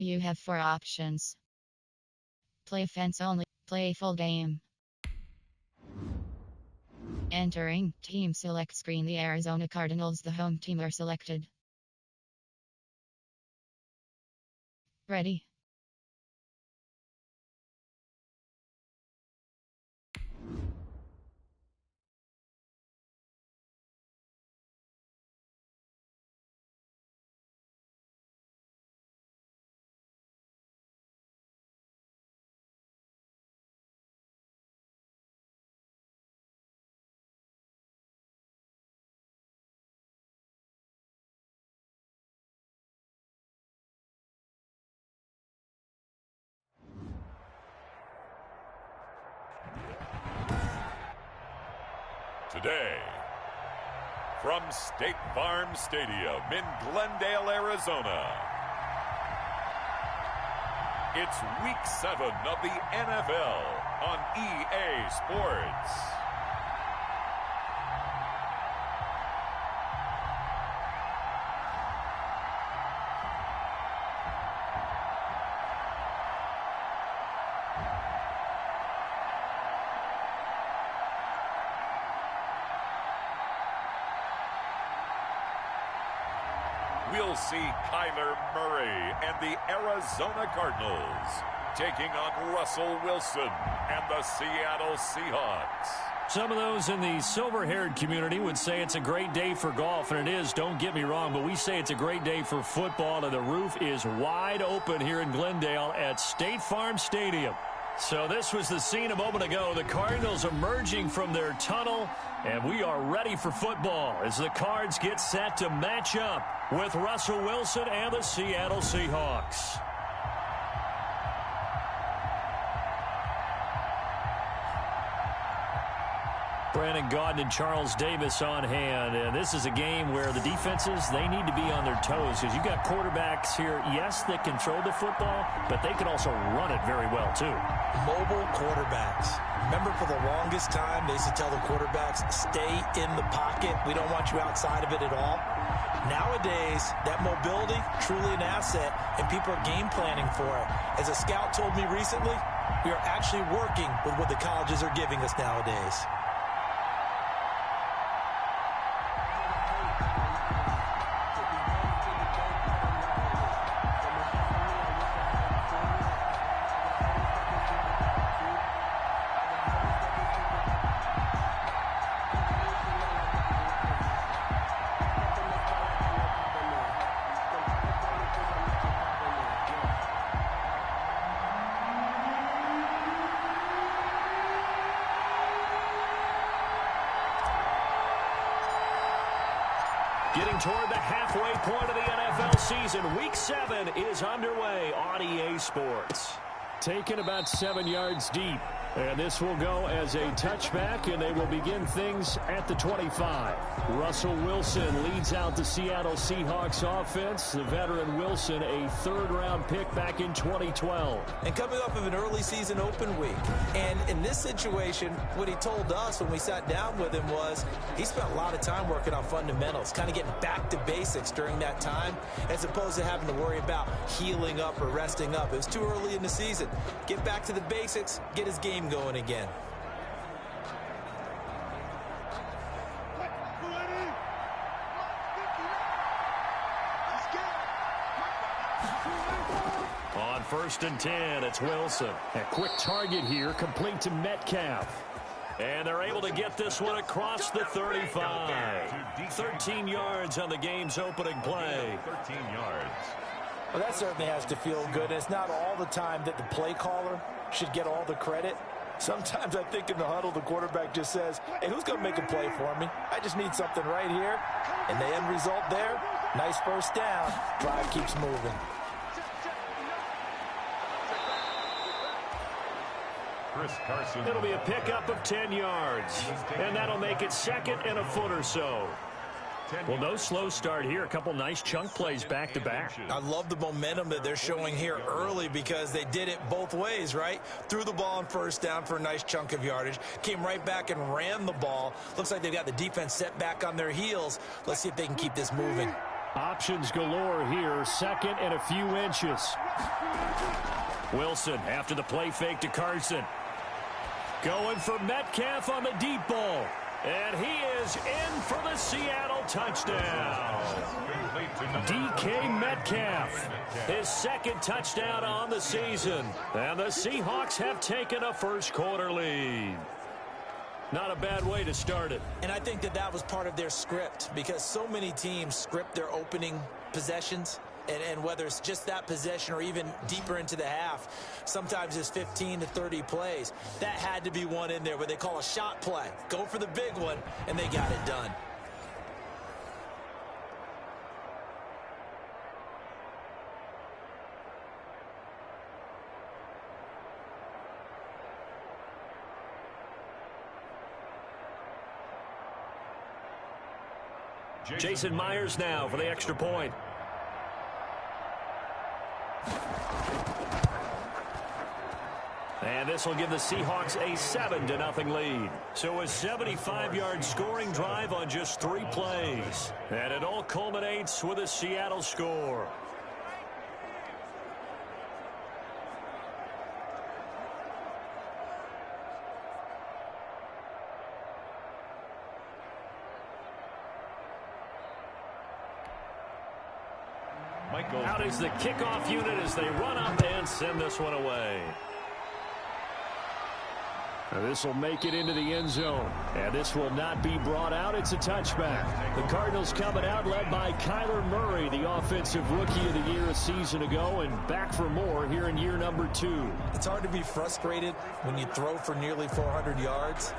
You have 4 options. Play fence only. Play full game. Entering team select screen. The Arizona Cardinals, the home team, are selected. Ready. Today, from State Farm Stadium in Glendale, Arizona, it's Week 7 of the NFL on EA Sports. We'll see Kyler Murray and the Arizona Cardinals taking on Russell Wilson and the Seattle Seahawks. Some of those in the silver-haired community would say it's a great day for golf, and it is, don't get me wrong, but we say it's a great day for football, and the roof is wide open here in Glendale at State Farm Stadium. So this was the scene a moment ago. The Cardinals emerging from their tunnel, and we are ready for football as the Cards get set to match up with Russell Wilson and the Seattle Seahawks. Brandon Gaudin and Charles Davis on hand. And this is a game where the defenses, they need to be on their toes because you've got quarterbacks here, yes, that can throw the football, but they can also run it very well, too. Mobile quarterbacks. Remember, for the longest time, they used to tell the quarterbacks, stay in the pocket. We don't want you outside of it at all. Nowadays, that mobility, truly an asset, and people are game planning for it. As a scout told me recently, we are actually working with what the colleges are giving us nowadays. Getting toward the halfway point of the NFL season, Week 7 is underway on EA Sports. Taken about 7 yards deep. And this will go as a touchback, and they will begin things at the 25. Russell Wilson leads out the Seattle Seahawks offense. The veteran Wilson, a third-round pick back in 2012. And coming off of an early season open week. And in this situation, what he told us when we sat down with him was he spent a lot of time working on fundamentals, kind of getting back to basics during that time, as opposed to having to worry about healing up or resting up. It was too early in the season. Get back to the basics, get his game going again. On 1st and 10, it's Wilson. A quick target here, complete to Metcalf. And they're able to get this one across the 35. 13 yards on the game's opening play. 13 yards. Well, that certainly has to feel good. It's not all the time that the play caller should get all the credit. Sometimes I think in the huddle, the quarterback just says, hey, who's going to make a play for me? I just need something right here. And the end result there, nice first down. Drive keeps moving. It'll be a pickup of 10 yards. And that'll make it 2nd and a foot or so. Well, no slow start here. A couple nice chunk plays back-to-back. I love the momentum that they're showing here early because they did it both ways, right? Threw the ball on 1st down for a nice chunk of yardage. Came right back and ran the ball. Looks like they've got the defense set back on their heels. Let's see if they can keep this moving. Options galore here. Second and a few inches. Wilson after the play fake to Carson. Going for Metcalf on the deep ball. And he is in for the Seattle touchdown. DK Metcalf, his second touchdown on the season. And the Seahawks have taken a first quarter lead. Not a bad way to start it. And I think that was part of their script, because so many teams script their opening possessions. And whether it's just that possession or even deeper into the half, sometimes it's 15 to 30 plays. That had to be one in there where they call a shot play. Go for the big one, and they got it done. Jason Myers now for the extra point. And this will give the Seahawks a 7-0 lead. So a 75-yard scoring drive on just 3 plays. And it all culminates with a Seattle score. Out is the kickoff unit as they run up and send this one away. This will make it into the end zone. And this will not be brought out. It's a touchback. The Cardinals coming out led by Kyler Murray, the offensive rookie of the year a season ago, and back for more here in year number 2. It's hard to be frustrated when you throw for nearly 400 yards,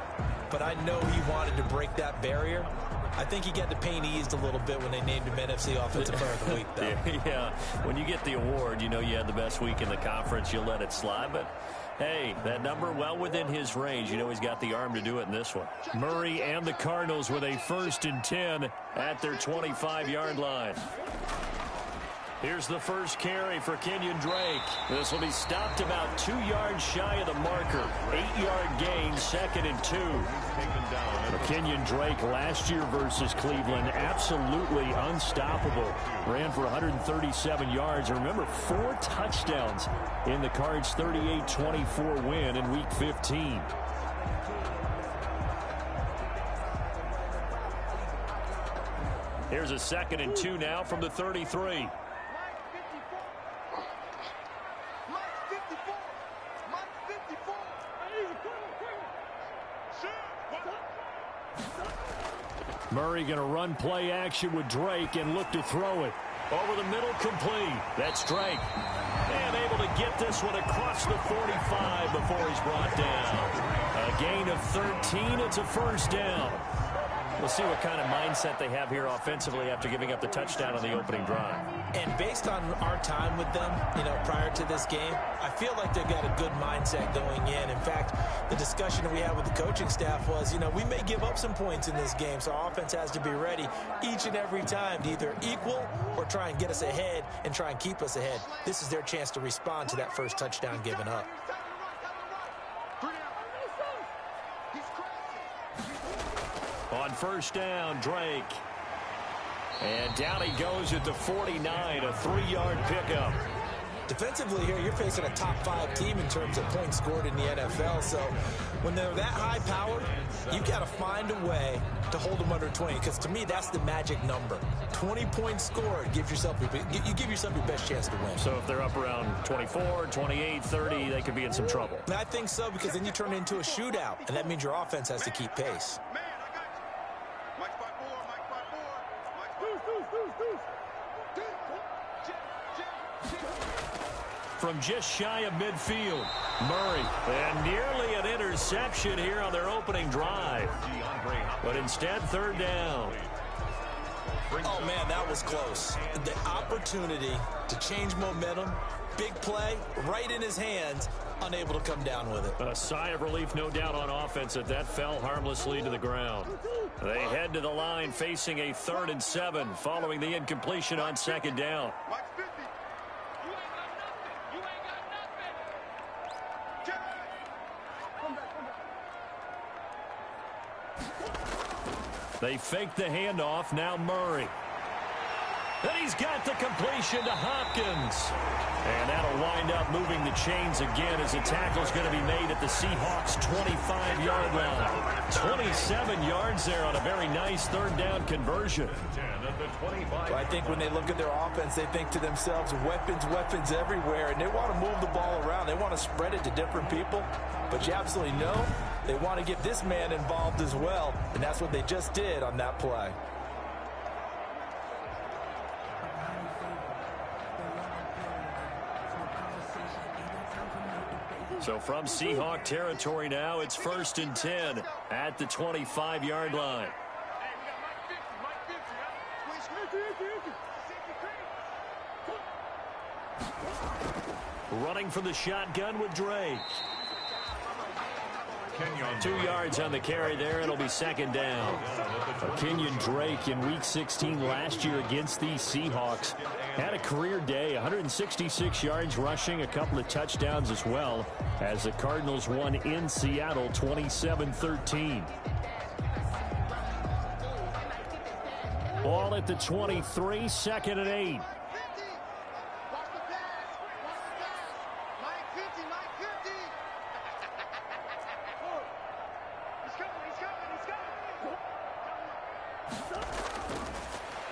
but I know he wanted to break that barrier. I think he got the pain eased a little bit when they named him NFC Offensive Player of the Week, though. Yeah, when you get the award, you know you had the best week in the conference. You'll let it slide, but hey, that number well within his range. You know he's got the arm to do it in this one. Murray and the Cardinals with a 1st and 10 at their 25-yard line. Here's the first carry for Kenyon Drake. This will be stopped about 2 yards shy of the marker. 8-yard gain, 2nd and 2. Kenyon Drake last year versus Cleveland, absolutely unstoppable. Ran for 137 yards. Remember, 4 touchdowns in the Cards' 38-24 win in Week 15. Here's a 2nd and 2 now from the 33. Murray going to run play action with Drake and look to throw it. Over the middle, complete. That's Drake. And able to get this one across the 45 before he's brought down. A gain of 13. It's a first down. We'll see what kind of mindset they have here offensively after giving up the touchdown on the opening drive. And based on our time with them, prior to this game, I feel like they've got a good mindset going in. In fact, the discussion that we had with the coaching staff was, we may give up some points in this game, so our offense has to be ready each and every time to either equal or try and get us ahead and try and keep us ahead. This is their chance to respond to that first touchdown given up. On first down, Drake. And down he goes at the 49, a 3-yard pickup. Defensively here, you're facing a top 5 team in terms of points scored in the NFL. So when they're that high powered, you've got to find a way to hold them under 20. Because to me, that's the magic number. 20 points scored, you give yourself your best chance to win. So if they're up around 24, 28, 30, they could be in some trouble. And I think so, because then you turn it into a shootout. And that means your offense has to keep pace. From just shy of midfield, Murray. And nearly an interception here on their opening drive. But instead, 3rd down. Oh, man, that was close. The opportunity to change momentum, big play, right in his hands, unable to come down with it. A sigh of relief, no doubt, on offense that fell harmlessly to the ground. They head to the line facing a 3rd and 7 following the incompletion on 2nd down. They fake the handoff. Now Murray. And he's got the completion to Hopkins. And that'll wind up moving the chains again as the tackle's going to be made at the Seahawks' 25-yard line. 27 yards there on a very nice third down conversion. Well, I think when they look at their offense, they think to themselves, weapons, weapons everywhere, and they want to move the ball around. They want to spread it to different people, but you absolutely know they want to get this man involved as well, and that's what they just did on that play. So from Seahawk territory now, it's 1st and 10 at the 25-yard line. Running from the shotgun with Drake. 2 yards on the carry there. It'll be 2nd down. Kenyon Drake in Week 16 last year against the Seahawks had a career day, 166 yards rushing, a couple of touchdowns as well, as the Cardinals won in Seattle 27-13. Ball at the 23, 2nd and 8.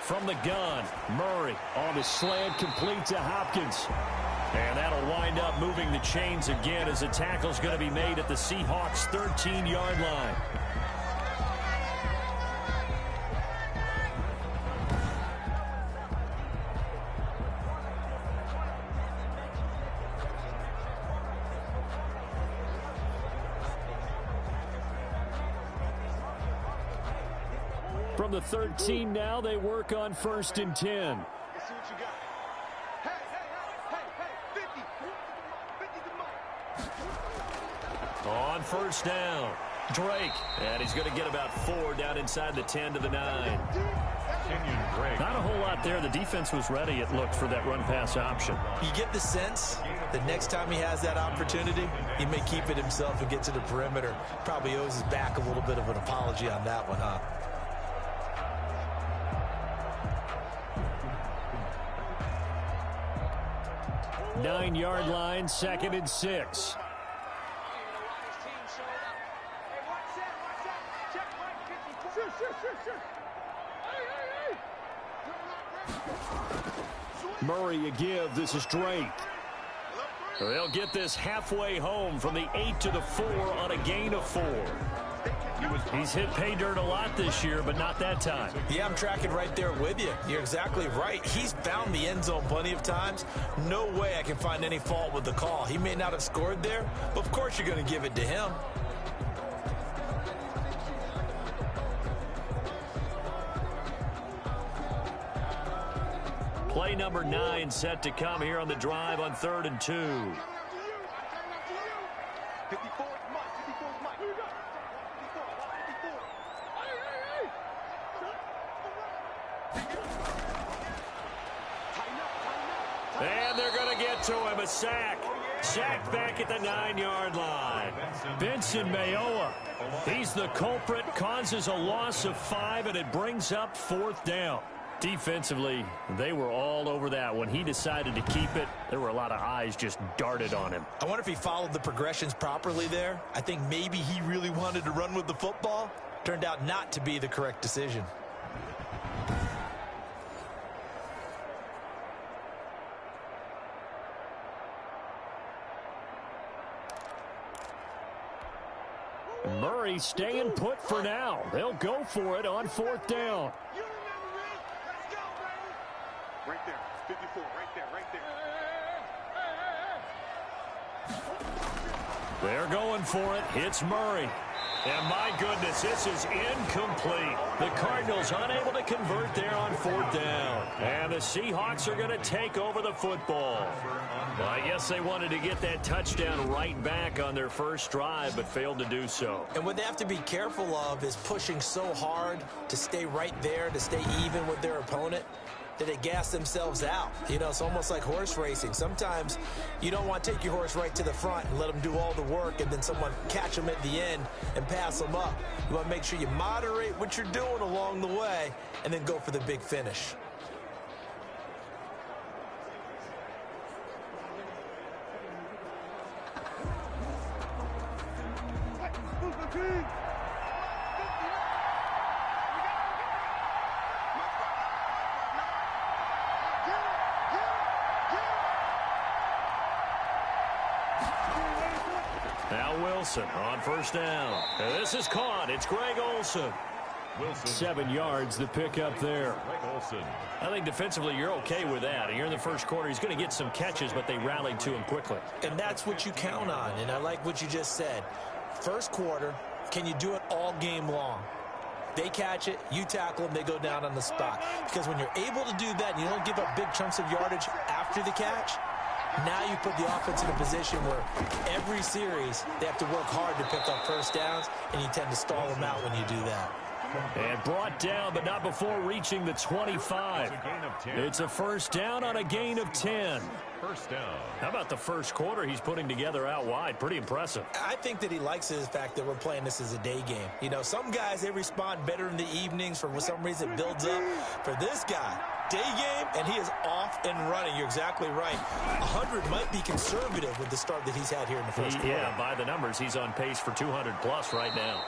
From the gun, Murray on the slant, complete to Hopkins. And that'll wind up moving the chains again as the tackle's going to be made at the Seahawks' 13-yard line. From the 13 now, they work on 1st and 10. On 1st down, Drake. And he's going to get about 4 down inside the 10 to the 9. Not a whole lot there. The defense was ready, it looked, for that run-pass option. You get the sense that next time he has that opportunity, he may keep it himself and get to the perimeter. Probably owes his back a little bit of an apology on that one, huh? Nine-yard line, 2nd and 6. Murray a give. This is Drake. They'll get this halfway home from the 8 to the 4 on a gain of 4. He's hit pay dirt a lot this year, but not that time. Yeah, I'm tracking right there with you. You're exactly right. He's found the end zone plenty of times. No way I can find any fault with the call. He may not have scored there, but of course you're going to give it to him. Play number 9 set to come here on the drive on 3rd and 2. And they're going to get to him, a sack. Sacked back at the 9-yard line. Benson Mayowa, he's the culprit, causes a loss of 5, and it brings up 4th down. Defensively, they were all over that. When he decided to keep it, there were a lot of eyes just darted on him. I wonder if he followed the progressions properly there. I think maybe he really wanted to run with the football. Turned out not to be the correct decision. Murray staying put for now. They'll go for it on 4th down. Right there, 54, right there. They're going for it. Hits Murray. And my goodness, this is incomplete. The Cardinals unable to convert there on 4th down. And the Seahawks are going to take over the football. Well, I guess they wanted to get that touchdown right back on their first drive, but failed to do so. And what they have to be careful of is pushing so hard to stay right there, to stay even with their opponent, that they gas themselves out. You know, it's almost like horse racing. Sometimes you don't want to take your horse right to the front and let them do all the work and then someone catch them at the end and pass them up. You want to make sure you moderate what you're doing along the way and then go for the big finish. Now Wilson on first down. And this is caught. It's Greg Olsen. 7 yards the pick up there. I think defensively you're okay with that. And you're in the first quarter. He's going to get some catches, but they rallied to him quickly. And that's what you count on. And I like what you just said. First quarter, can you do it all game long? They catch it, you tackle them, they go down on the spot. Because when you're able to do that and you don't give up big chunks of yardage after the catch, now you put the offense in a position where every series they have to work hard to pick up first downs, and you tend to stall them out when you do that. And brought down, but not before reaching the 25. It's a first down on a gain of 10. First down. How about the first quarter he's putting together out wide? Pretty impressive. I think that he likes the fact that we're playing this as a day game. You know, some guys, they respond better in the evenings. For some reason, it builds up. For this guy, day game, and he is off and running. You're exactly right. 100 might be conservative with the start that he's had here in the first quarter. Yeah, by the numbers, he's on pace for 200-plus right now.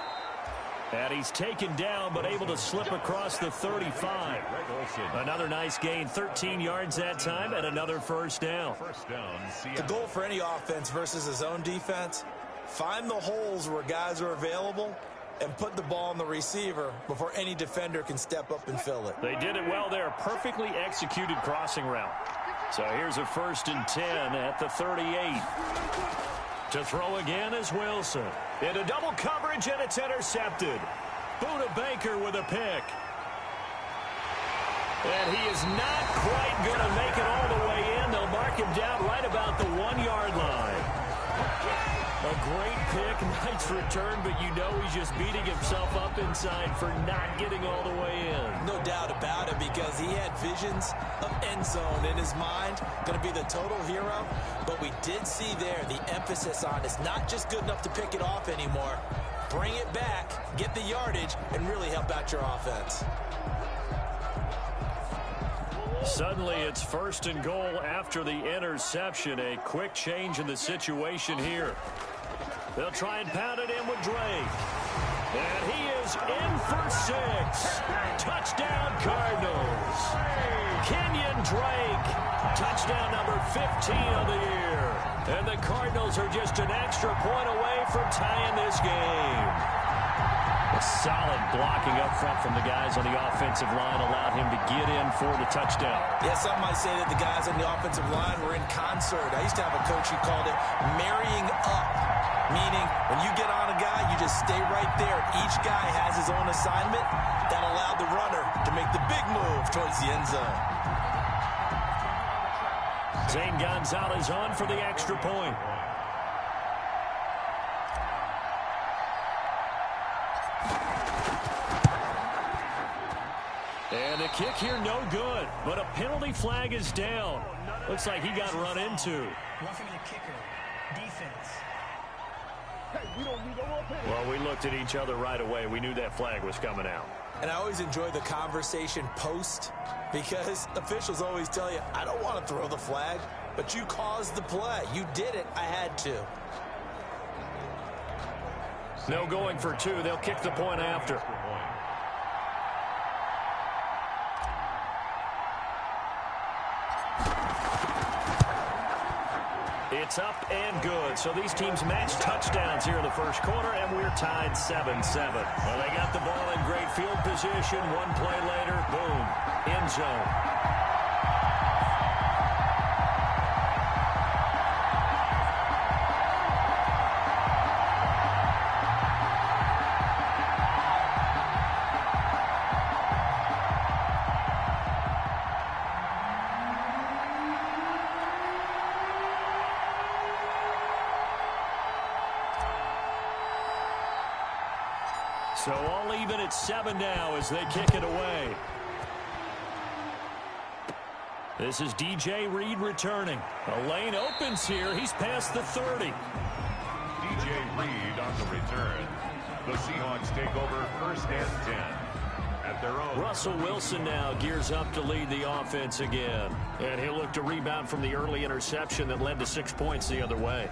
And he's taken down, but able to slip across the 35. Another nice gain, 13 yards that time, and another first down. The goal for any offense versus his own defense, find the holes where guys are available and put the ball on the receiver before any defender can step up and fill it. They did it well there. Perfectly executed crossing route. So here's a 1st and 10 at the 38. To throw again is Wilson. Into double coverage, and it's intercepted. Buda Baker with a pick. And he is not quite going to make it all the way in. They'll mark him down right about the 1-yard line. A great pick, nice return, but you know he's just beating himself up inside for not getting all the way in. No doubt about it, because he had visions of end zone in his mind. Going to be the total hero. But we did see there the emphasis on it's not just good enough to pick it off anymore. Bring it back, get the yardage, and really help out your offense. Suddenly it's 1st and goal after the interception. A quick change in the situation here. They'll try and pound it in with Drake. And he is in for 6. Touchdown Cardinals. Kenyon Drake. Touchdown number 15 of the year. And the Cardinals are just an extra point away from tying this game. A solid blocking up front from the guys on the offensive line allowed him to get in for the touchdown. Yeah, some might say that the guys on the offensive line were in concert. I used to have a coach who called it marrying up, meaning when you get on a guy, you just stay right there. Each guy has his own assignment. That allowed the runner to make the big move towards the end zone. Zane Gonzalez on for the extra point. And the kick here no good, but a penalty flag is down. Looks like he got run into. Roughing the kicker. Defense. Well, we looked at each other right away. We knew that flag was coming out. And I always enjoy the conversation post, because officials always tell you, I don't want to throw the flag, but you caused the play. You did it. I had to. No going for 2. They'll kick the point after. It's up and good. So these teams match touchdowns here in the first quarter, and we're tied 7-7. Well, they got the ball in great field position. One play later, boom, end zone. So all even at 7 now as they kick it away. This is DJ Reed returning. A lane opens here. He's past the 30. DJ Reed on the return. The Seahawks take over 1st and 10 at their own. Russell Wilson now gears up to lead the offense again. And he'll look to rebound from the early interception that led to 6 points the other way.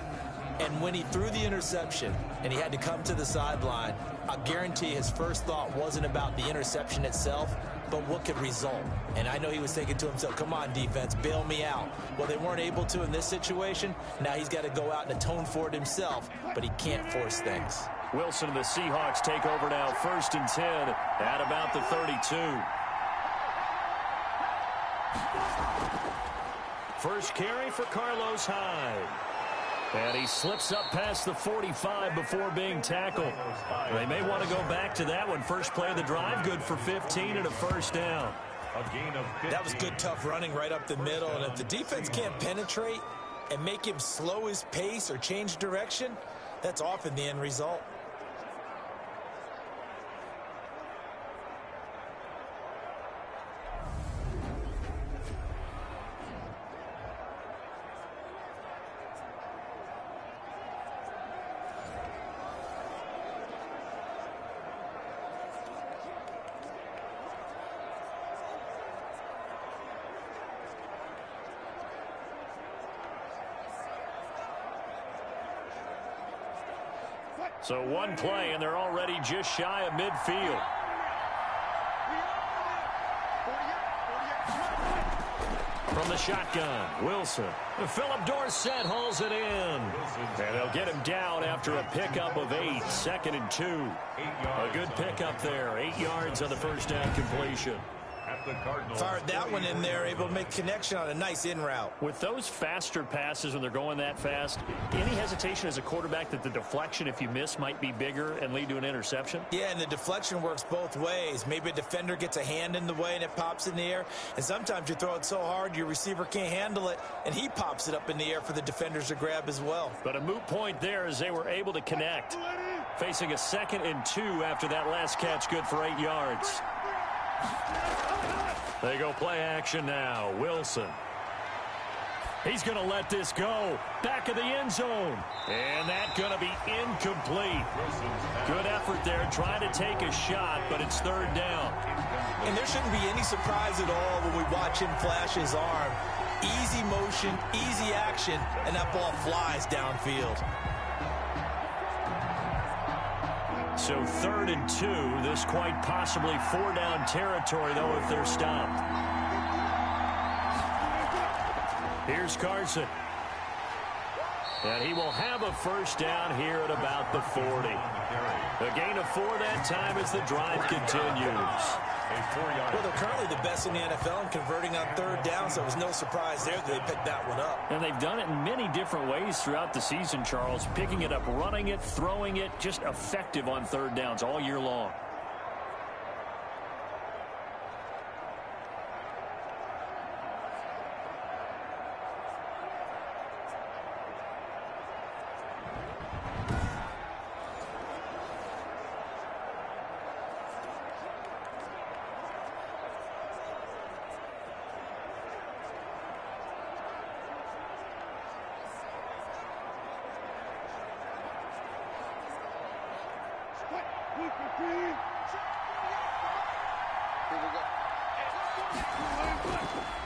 And when he threw the interception and he had to come to the sideline, I guarantee his first thought wasn't about the interception itself, but what could result. And I know he was thinking to himself, come on, defense, bail me out. Well, they weren't able to in this situation. Now he's got to go out and atone for it himself, but he can't force things. Wilson and the Seahawks take over now, 1st and 10 at about the 32. First carry for Carlos Hyde. And he slips up past the 45 before being tackled. They may want to go back to that one. First play of the drive, good for 15 and a first down. That was good, tough running right up the middle. And if the defense can't penetrate and make him slow his pace or change direction, that's often the end result. So one play, and they're already just shy of midfield. From the shotgun, Wilson. Philip Dorsett hauls it in. And they'll get him down after a pickup of 8, 2nd and 2. A good pickup there, 8 yards on the first down completion. Fired that one in there, able to make connection on a nice in route. With those faster passes when they're going that fast, any hesitation as a quarterback that the deflection, if you miss, might be bigger and lead to an interception? Yeah, and the deflection works both ways. Maybe a defender gets a hand in the way and it pops in the air. And sometimes you throw it so hard your receiver can't handle it, and he pops it up in the air for the defenders to grab as well. But a moot point there as they were able to connect. Facing a 2nd and 2 after that last catch, good for 8 yards. They go play action now. Wilson. He's going to let this go. Back of the end zone. And that's going to be incomplete. Good effort there trying to take a shot, but it's 3rd down. And there shouldn't be any surprise at all when we watch him flash his arm. Easy motion, easy action, and that ball flies downfield. So 3rd and 2. This quite possibly 4-down territory, though, if they're stopped. Here's Carson. And he will have a first down here at about the 40. A gain of 4 that time as the drive continues. Well, they're currently the best in the NFL in converting on 3rd down, so it was no surprise there that they picked that one up. And they've done it in many different ways throughout the season, Charles. Picking it up, running it, throwing it, just effective on 3rd downs all year long.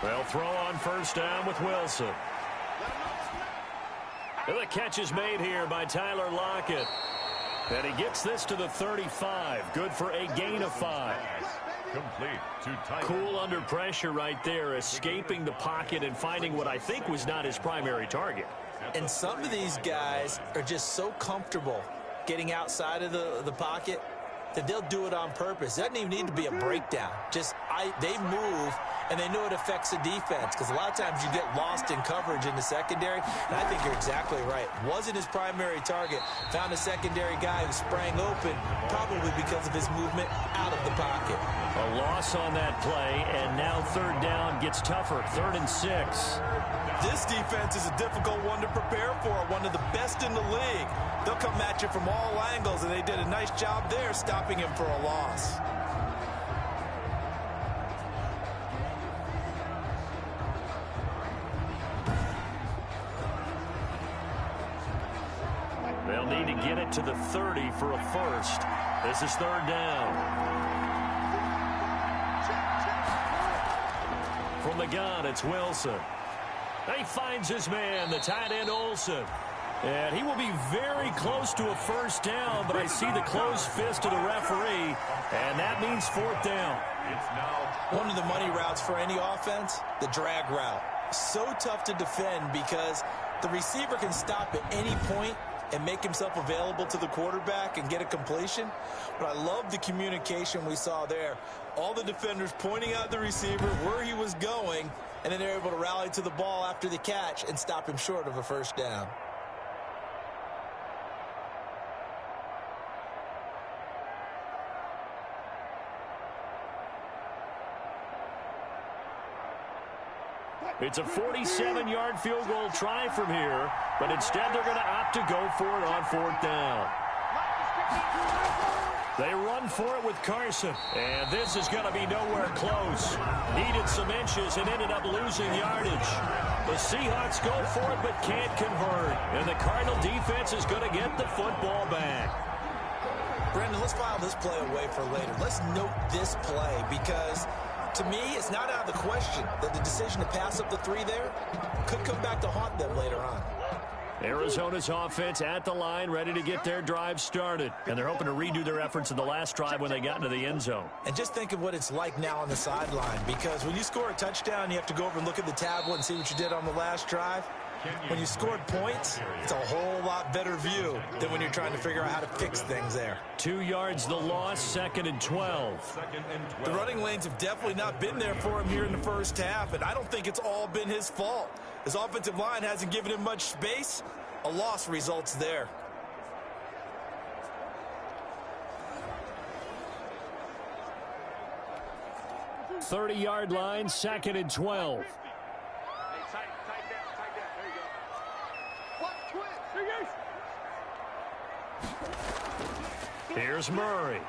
They'll throw on first down with Wilson. And the catch is made here by Tyler Lockett. And he gets this to the 35. Good for a gain of 5. Complete to Tyler. Cool under pressure right there, escaping the pocket and finding what I think was not his primary target. And some of these guys are just so comfortable getting outside of the pocket that they'll do it on purpose. It doesn't even need to be a breakdown. They move, and they know it affects the defense, because a lot of times you get lost in coverage in the secondary, and I think you're exactly right. Wasn't his primary target. Found a secondary guy who sprang open, probably because of his movement out of the pocket. A loss on that play, and now 3rd down gets tougher. 3rd and 6. This defense is a difficult one to prepare for, one of the best in the league. They'll come at you from all angles, and they did a nice job there stopping him for a loss. They'll need to get it to the 30 for a first. This is 3rd down. From the gun, it's Wilson. He finds his man, the tight end Olsen. And he will be very close to a first down, but I see the closed fist of the referee, and that means fourth down. It's now one of the money routes for any offense, the drag route. So tough to defend because the receiver can stop at any point and make himself available to the quarterback and get a completion. But I love the communication we saw there. All the defenders pointing out the receiver, where he was going, and then they're able to rally to the ball after the catch and stop him short of a first down. It's a 47-yard field goal try from here, but instead they're going to opt to go for it on fourth down. They run for it with Carson, and this is going to be nowhere close. Needed some inches and ended up losing yardage. The Seahawks go for it but can't convert, and the Cardinal defense is going to get the football back. Brendan, let's file this play away for later. Let's note this play because, to me, it's not out of the question that the decision to pass up the three there could come back to haunt them later on. Arizona's offense at the line, ready to get their drive started. And they're hoping to redo their efforts in the last drive when they got into the end zone. And just think of what it's like now on the sideline, because when you score a touchdown, you have to go over and look at the tablet and see what you did on the last drive. When you scored points, it's a whole lot better view than when you're trying to figure out how to fix things there. 2 yards the loss, 2nd and 12. The running lanes have definitely not been there for him here in the first half, and I don't think it's all been his fault. His offensive line hasn't given him much space. A loss results there. .30-yard line, 2nd and 12. Here's Murray.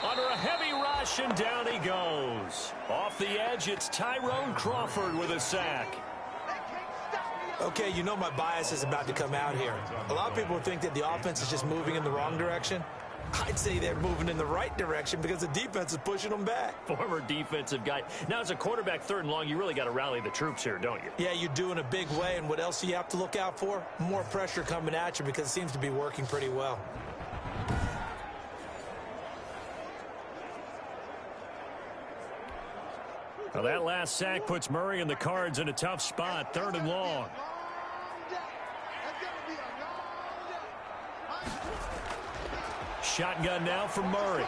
Under a heavy rush, and down he goes. Off the edge, it's Tyrone Crawford with a sack. Okay, you know my bias is about to come out here. A lot of people think that the offense is just moving in the wrong direction. I'd say they're moving in the right direction because the defense is pushing them back. Former defensive guy. Now, as a quarterback, 3rd and long, you really got to rally the troops here, don't you? Yeah, you do in a big way, and what else do you have to look out for? More pressure coming at you because it seems to be working pretty well. Well, that last sack puts Murray and the Cards in a tough spot, 3rd and long. Shotgun now from Murray.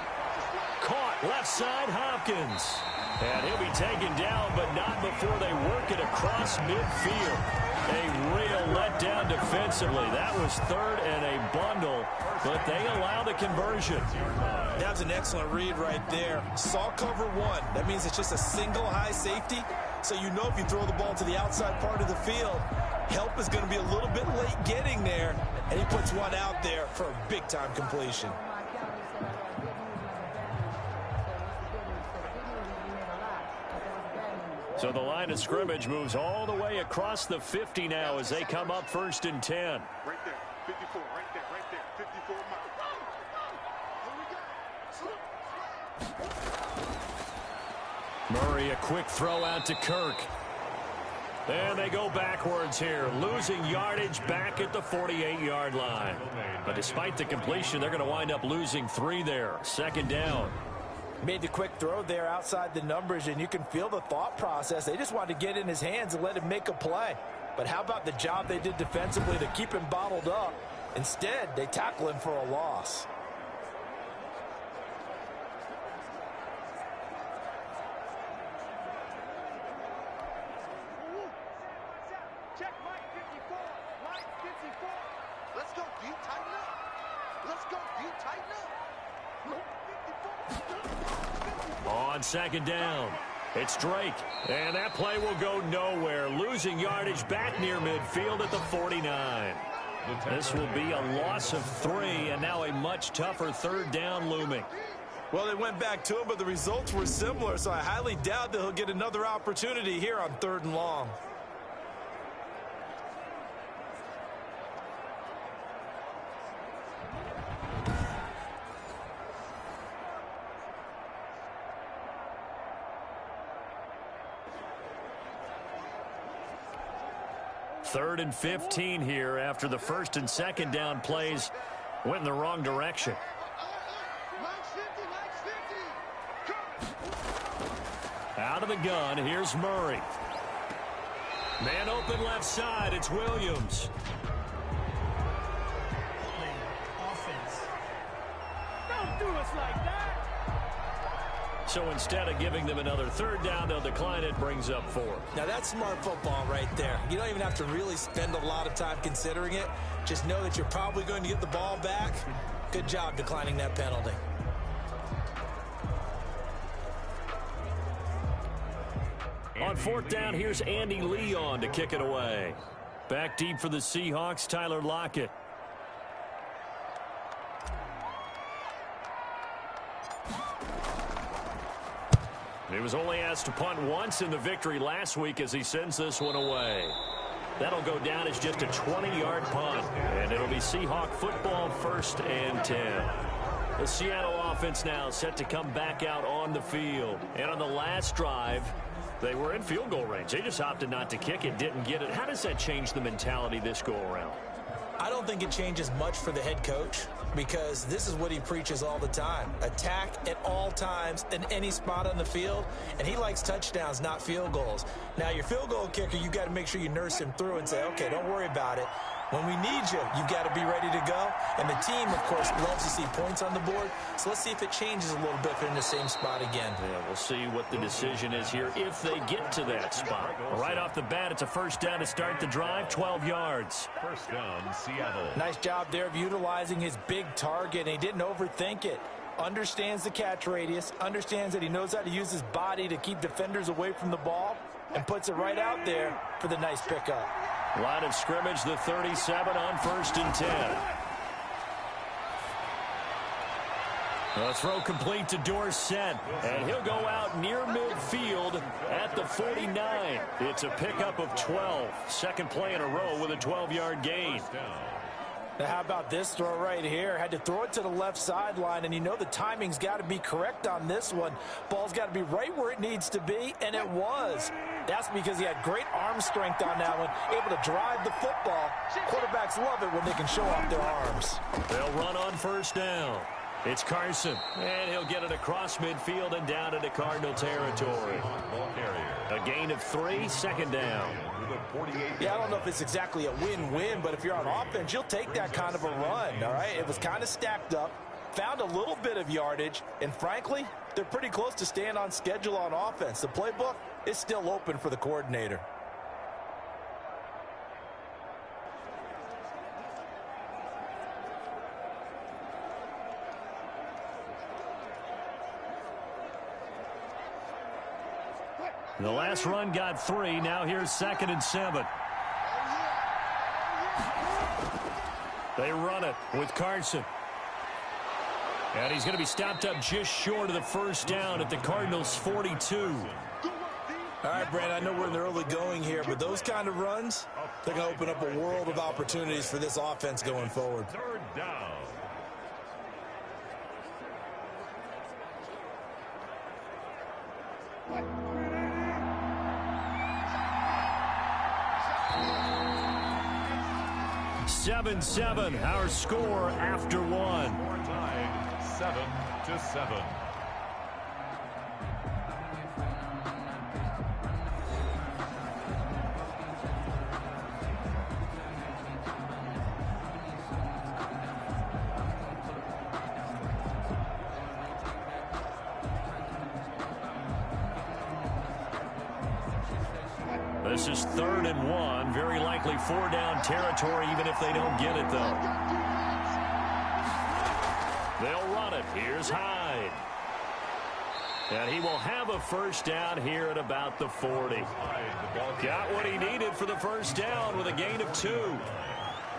Caught left side, Hopkins. And he'll be taken down, but not before they work it across midfield. A real letdown defensively. That was 3rd and a bundle, but they allow the conversion. That's an excellent read right there. Saw cover 1. That means it's just a single high safety. So you know if you throw the ball to the outside part of the field, help is going to be a little bit late getting there. And he puts one out there for a big-time completion. So the line of scrimmage moves all the way across the 50 now as they come up 1st and 10. Right there, 54, right there, 54 miles. Murray, a quick throw out to Kirk. And they go backwards here, losing yardage back at the 48-yard line. But despite the completion, they're going to wind up losing 3 there. 2nd down. Made the quick throw there outside the numbers, and you can feel the thought process. They just wanted to get in his hands and let him make a play. But how about the job they did defensively to keep him bottled up? Instead, they tackle him for a loss. Check Mike 54. Mike 54. Let's go, D. Tighten up. Let's go, D. Tighten up. 54. On 2nd down, it's Drake. And that play will go nowhere, losing yardage back near midfield at the 49. This will be a loss of 3, and now a much tougher 3rd down looming. Well, they went back to him, but the results were similar, so I highly doubt that he'll get another opportunity here on 3rd and long. 3rd and 15 here after the first and second down plays went in the wrong direction. Out of the gun, here's Murray. Man open left side, it's Williams. Offense. Don't do us like that. So instead of giving them another 3rd down, they'll decline it, brings up 4. Now that's smart football right there. You don't even have to really spend a lot of time considering it. Just know that you're probably going to get the ball back. Good job declining that penalty. On 4th down, here's Andy Leon to kick it away. Back deep for the Seahawks, Tyler Lockett. He was only asked to punt once in the victory last week as he sends this one away. That'll go down as just a 20-yard punt, and it'll be Seahawk football 1st and 10. The Seattle offense now set to come back out on the field. And on the last drive, they were in field goal range. They just opted not to kick it, didn't get it. How does that change the mentality this go around? I don't think it changes much for the head coach because this is what he preaches all the time. Attack at all times in any spot on the field, and he likes touchdowns, not field goals. Now, your field goal kicker, you got to make sure you nurse him through and say, okay, don't worry about it. When we need you, you've got to be ready to go. And the team, of course, loves to see points on the board. So let's see if it changes a little bit if they're in the same spot again. Yeah, we'll see what the decision is here if they get to that spot. Right off the bat, it's a 1st down to start the drive, 12 yards. 1st down, Seattle. Nice job there of utilizing his big target, and he didn't overthink it. Understands the catch radius, understands that he knows how to use his body to keep defenders away from the ball, and puts it right out there for the nice pickup. Line of scrimmage, the 37 on 1st and 10. The throw complete to Dorsett, and he'll go out near midfield at the 49. It's a pickup of 12. Second play in a row with a 12-yard gain. Now, how about this throw right here? Had to throw it to the left sideline, and you know the timing's got to be correct on this one. Ball's got to be right where it needs to be, and it was. That's because he had great arm strength on that one, able to drive the football. Quarterbacks love it when they can show off their arms. They'll run on 1st down. It's Carson, and he'll get it across midfield and down into Cardinal territory. A gain of 3, 2nd down. Yeah, I don't know if it's exactly a win-win, but if you're on offense, you'll take that kind of a run, all right? It was kind of stacked up, found a little bit of yardage, and frankly, they're pretty close to staying on schedule on offense. The playbook is still open for the coordinator. The last run got 3. Now here's 2nd and 7. They run it with Carson. And he's going to be stopped up just short of the 1st down at the Cardinals' 42. All right, Brad, I know we're in the early going here, but those kind of runs, they're going to open up a world of opportunities for this offense going forward. 3rd down. Seven, our score after 1. More time, 7-7. This is 3rd and 1. Very likely 4-down territory, even if they don't get it, though. They'll run it. Here's Hyde. And he will have a 1st down here at about the 40. Got what he needed for the 1st down with a gain of 2.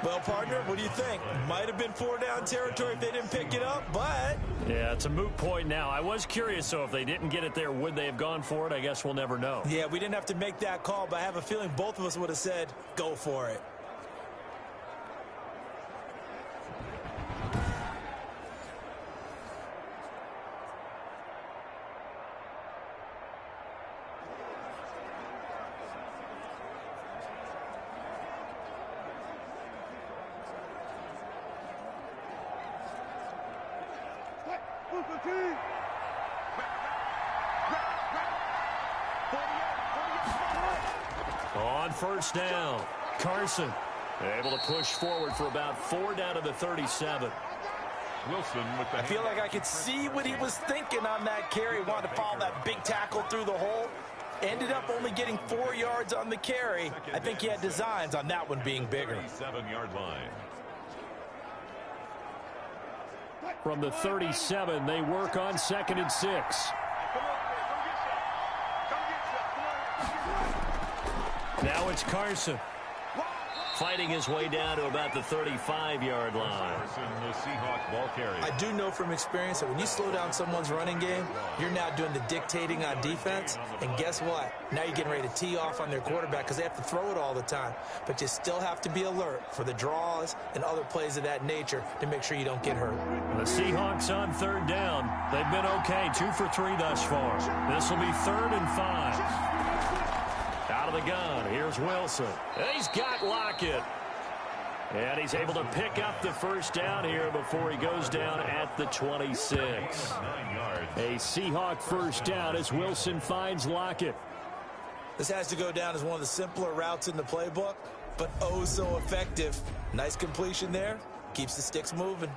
Well, partner, what do you think? Might have been 4-down territory if they didn't pick it up, but... Yeah, it's a moot point now. I was curious, so if they didn't get it there, would they have gone for it? I guess we'll never know. Yeah, we didn't have to make that call, but I have a feeling both of us would have said, go for it. On first down, Carson able to push forward for about 4 down to the 37. Wilson with the I feel like I could see what he was thinking on that carry. Wanted to follow that big tackle through the hole. Ended up only getting 4 yards on the carry. I think he had designs on that one being bigger. 37-yard line. From the 37, they work on 2nd and 6. Now it's Carson. Fighting his way down to about the 35-yard line. The Seahawks ball carrier. I do know from experience that when you slow down someone's running game, you're now doing the dictating on defense. And guess what? Now you're getting ready to tee off on their quarterback because they have to throw it all the time. But you still have to be alert for the draws and other plays of that nature to make sure you don't get hurt. The Seahawks on 3rd down. They've been okay, 2 for 3 thus far. This will be 3rd and 5. Out of the gun, here's Wilson. He's got Lockett. And he's able to pick up the first down here before he goes down at the 26. A Seahawk first down as Wilson finds Lockett. This has to go down as one of the simpler routes in the playbook, but oh so effective. Nice completion there. Keeps the sticks moving.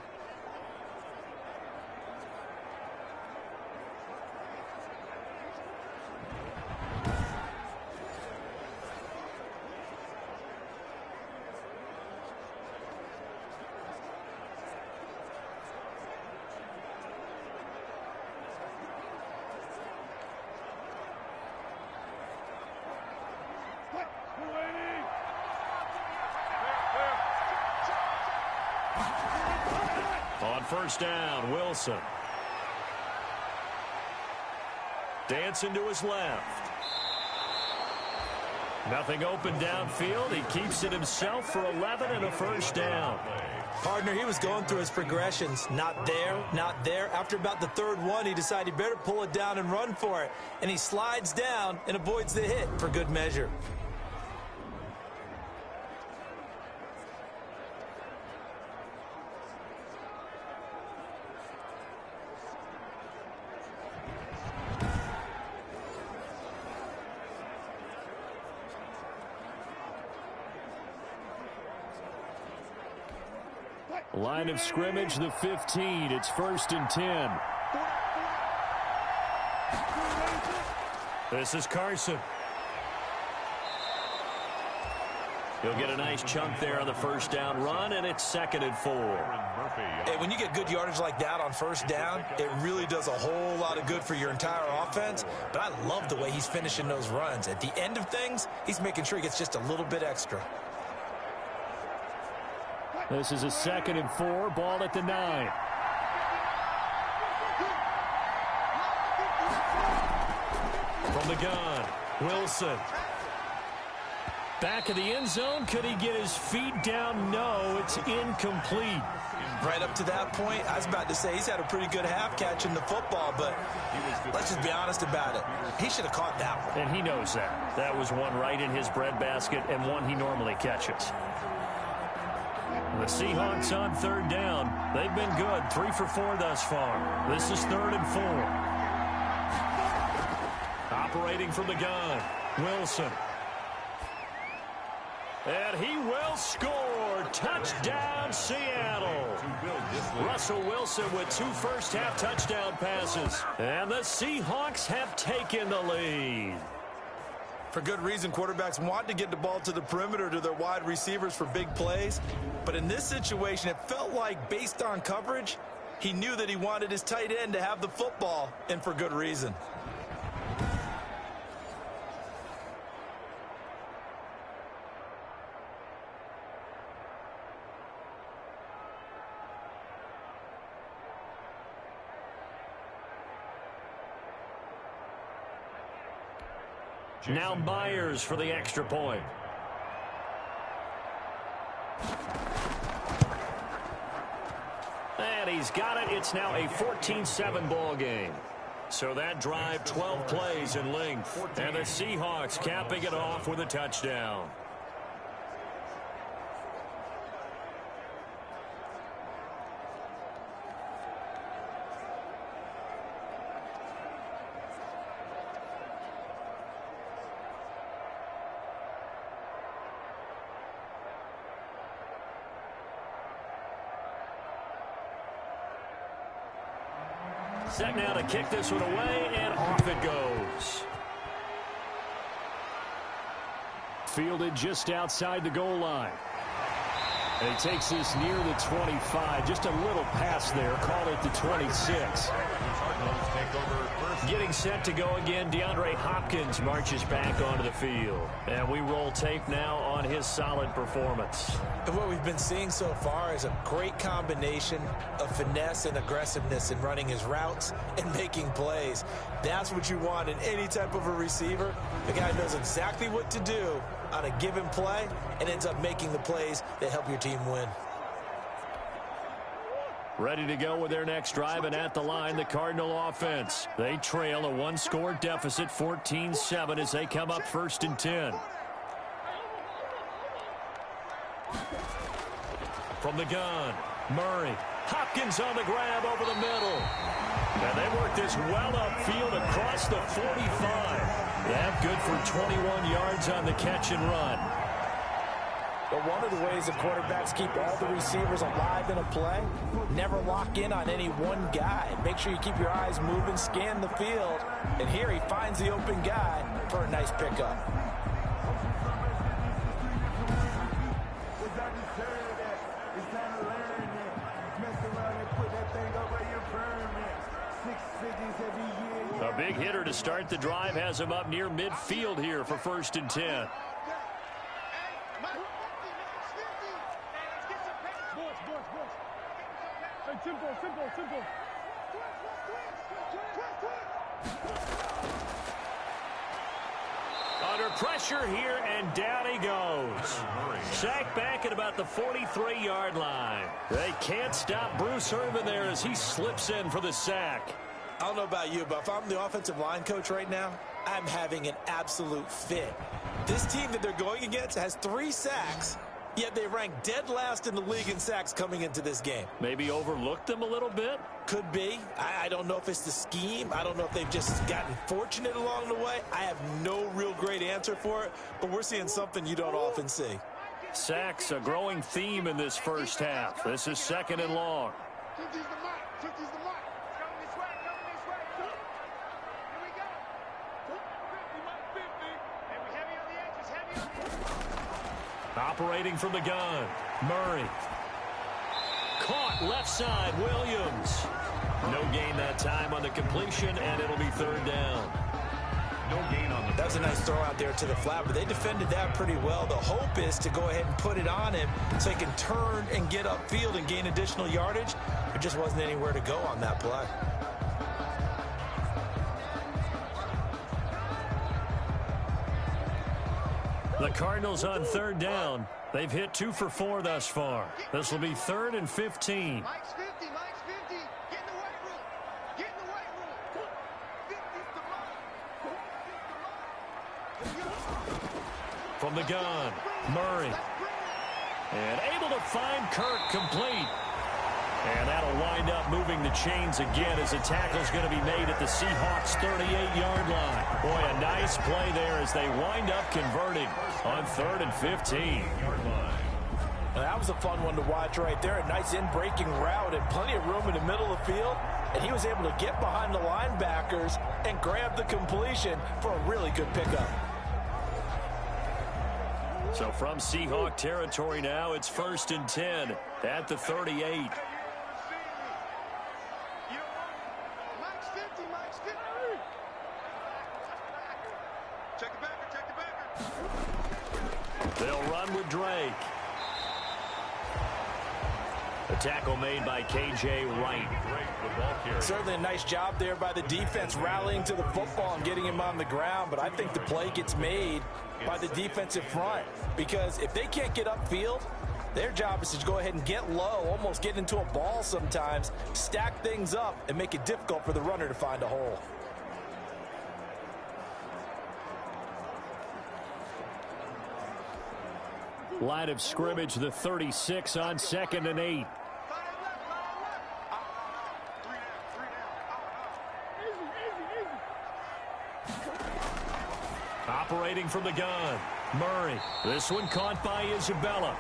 On first down, Wilson. Dancing to his left. Nothing open downfield. He keeps it himself for 11 and a first down. Partner, he was going through his progressions. Not there, not there. After about the 3rd one, he decided he better pull it down and run for it. And he slides down and avoids the hit for good measure. Line of scrimmage, the 15. It's 1st and 10. This is Carson. He'll get a nice chunk there on the first down run, and it's 2nd and 4. Hey, when you get good yardage like that on first down, it really does a whole lot of good for your entire offense. But I love the way he's finishing those runs. At the end of things, he's making sure he gets just a little bit extra. This is a 2nd and 4, ball at the 9. From the gun, Wilson. Back of the end zone, could he get his feet down? No, it's incomplete. Right up to that point, I was about to say he's had a pretty good half catching the football, but let's just be honest about it. He should have caught that one. And he knows that. That was one right in his breadbasket and one he normally catches. The Seahawks on 3rd down. They've been good. 3 for 4 thus far. This is 3rd and 4. Operating from the gun, Wilson. And he will score. Touchdown, Seattle. Russell Wilson with 2 first-half touchdown passes. And the Seahawks have taken the lead. For good reason, quarterbacks want to get the ball to the perimeter to their wide receivers for big plays. But in this situation, it felt like, based on coverage, he knew that he wanted his tight end to have the football, and for good reason. Now Myers for the extra point. And he's got it. It's now a 14-7 ball game. So that drive, 12 plays in length. And the Seahawks capping it off with a touchdown. Set now to kick this one away, and off it goes. Fielded just outside the goal line. And he takes this near the 25. Just a little pass there. Call it the 26. Getting set to go again, DeAndre Hopkins marches back onto the field. And we roll tape now on his solid performance. And what we've been seeing so far is a great combination of finesse and aggressiveness in running his routes and making plays. That's what you want in any type of a receiver. The guy knows exactly what to do on a given play and ends up making the plays that help your team win. Ready to go with their next drive, and at the line, the Cardinal offense. They trail a one-score deficit, 14-7, as they come up 1st and 10. From the gun, Murray. Hopkins on the grab over the middle. And they work this well upfield across the 45. That good for 21 yards on the catch and run. But one of the ways the quarterbacks keep all the receivers alive in a play, never lock in on any one guy. Make sure you keep your eyes moving, scan the field. And here he finds the open guy for a nice pickup. A big hitter to start the drive has him up near midfield here for 1st and 10. Simple. Under pressure here, and down he goes. Sacked back at about the 43-yard line. They can't stop Bruce Irvin there as he slips in for the sack. I don't know about you, but if I'm the offensive line coach right now, I'm having an absolute fit. This team that they're going against has 3 sacks, yet they rank dead last in the league in sacks coming into this game. Maybe overlooked them a little bit? Could be. I don't know if it's the scheme. I don't know if they've just gotten fortunate along the way. I have no real great answer for it, but we're seeing something you don't often see. Sacks, a growing theme in this first half. This is 2nd and long. Operating from the gun, Murray. Caught left side, Williams. No gain that time on the completion, and it'll be 3rd down. No gain on the. That was a nice throw out there to the flat, but they defended that pretty well. The hope is to go ahead and put it on him so he can turn and get upfield and gain additional yardage. There just wasn't anywhere to go on that play. The Cardinals on 3rd down. They've hit 2 for 4 thus far. This will be 3rd and 15. Mike's 50. Get in the weight room. Get in the weight room. 50's the mark. From the gun, Murray. And able to find Kirk complete. And that'll wind up moving the chains again as the tackle's going to be made at the Seahawks 38-yard line. Boy, a nice play there as they wind up converting on 3rd and 15. Now, that was a fun one to watch right there. A nice in-breaking route and plenty of room in the middle of the field. And he was able to get behind the linebackers and grab the completion for a really good pickup. So from Seahawk territory now, it's 1st and 10 at the 38. They'll run with Drake. The tackle made by K.J. Wright. Certainly a nice job there by the defense rallying to the football and getting him on the ground, but I think the play gets made by the defensive front because if they can't get upfield, their job is to go ahead and get low, almost get into a ball sometimes, stack things up, and make it difficult for the runner to find a hole. Line of scrimmage, the 36 on 2nd and 8. Operating from the gun, Murray. This one caught by Isabella.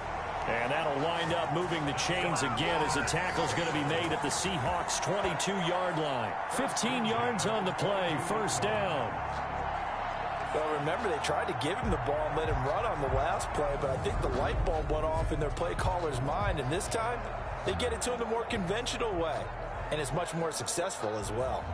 And that'll wind up moving the chains again as the tackle's going to be made at the Seahawks' 22-yard line. 15 yards on the play, first down. Well, remember, they tried to give him the ball and let him run on the last play, but I think the light bulb went off in their play caller's mind, and this time they get it to him the more conventional way, and it's much more successful as well.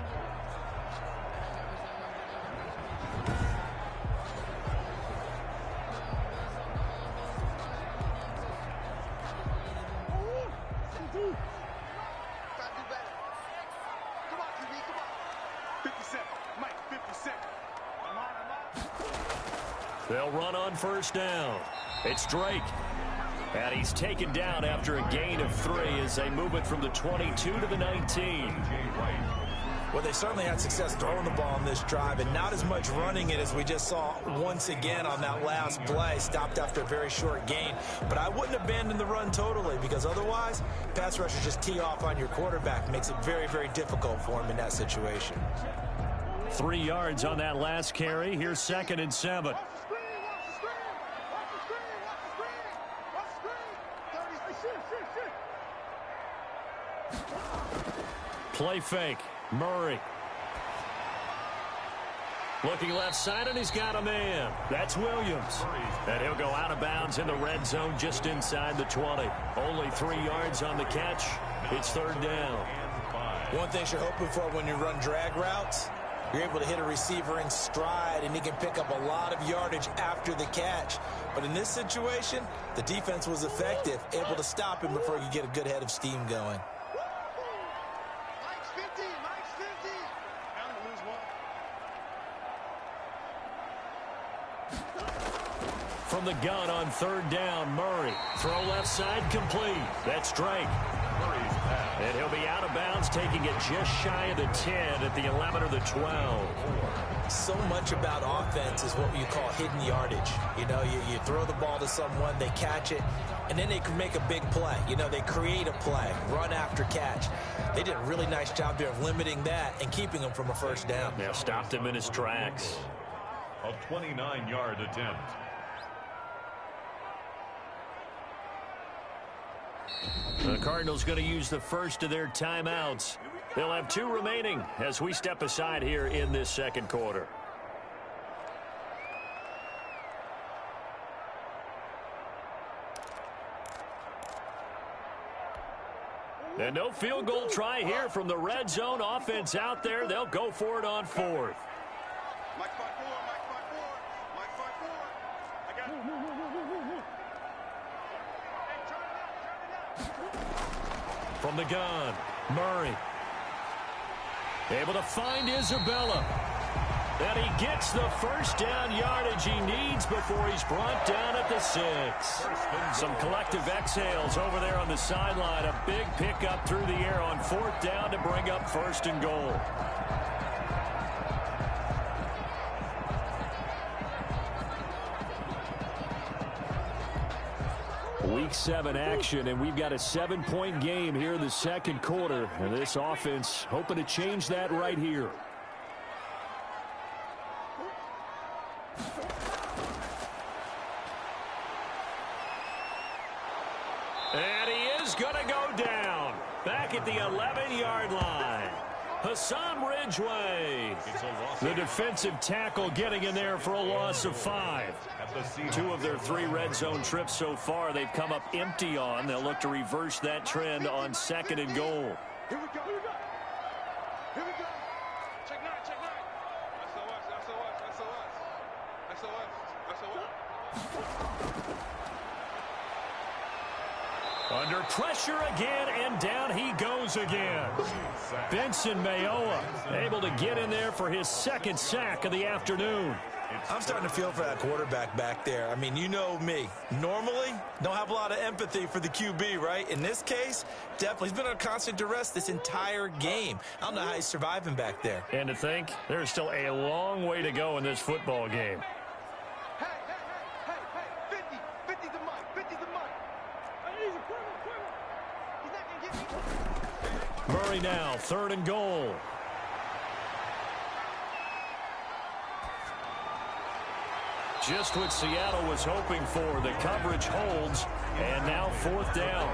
They'll run on first down. It's Drake. And he's taken down after a gain of 3 as they move it from the 22 to the 19. Well, they certainly had success throwing the ball on this drive and not as much running it as we just saw once again on that last play. Stopped after a very short gain. But I wouldn't abandon the run totally because otherwise, pass rushers just tee off on your quarterback. Makes it very, very difficult for him in that situation. 3 yards on that last carry. Here's 2nd and 7. Play fake. Murray. Looking left side, and he's got a man. That's Williams. And he'll go out of bounds in the red zone just inside the 20. Only 3 yards on the catch. It's 3rd down. One thing you're hoping for when you run drag routes, you're able to hit a receiver in stride, and he can pick up a lot of yardage after the catch. But in this situation, the defense was effective, able to stop him before he could get a good head of steam going. From the gun on 3rd down, Murray. Throw left side complete. That's Drake. And he'll be out of bounds, taking it just shy of the 10 at the 11 or the 12. So much about offense is what you call hidden yardage. You know, you throw the ball to someone, they catch it, and then they can make a big play. You know, they create a play, run after catch. They did a really nice job there of limiting that and keeping him from a first down. Now stopped him in his tracks. A 29-yard attempt. The Cardinals going to use the first of their timeouts. They'll have 2 remaining as we step aside here in this second quarter. And no field goal try here from the red zone. Offense out there. They'll go for it on 4th. From the gun, Murray. Able to find Isabella. And he gets the first down yardage he needs before he's brought down at the 6. Some collective exhales over there on the sideline. A big pickup through the air on 4th down to bring up 1st and goal. Week 7 action, and we've got a 7-point game here in the second quarter. And this offense hoping to change that right here. And he is going to go down. Back at the 11-yard line. Hassan Ridgeway. The defensive tackle getting in there for a loss of 5. 2 of their 3 red zone trips so far they've come up empty on. They'll look to reverse that trend on 2nd and goal. Here we go. Here we go. Check 9, check 9. SOS. Under pressure again, and down he goes again. Benson Mayowa able to get in there for his 2nd sack of the afternoon. I'm starting to feel for that quarterback back there. I mean, you know me. Normally, don't have a lot of empathy for the QB, right? In this case, definitely. He's been under constant duress this entire game. I don't know how he's surviving back there. And to think, there's still a long way to go in this football game. Hey, 50 the mic, 50 the mic. Easy, quiver. He's not going to get me. Murray now, 3rd and goal. Just what Seattle was hoping for. The coverage holds, and now 4th down.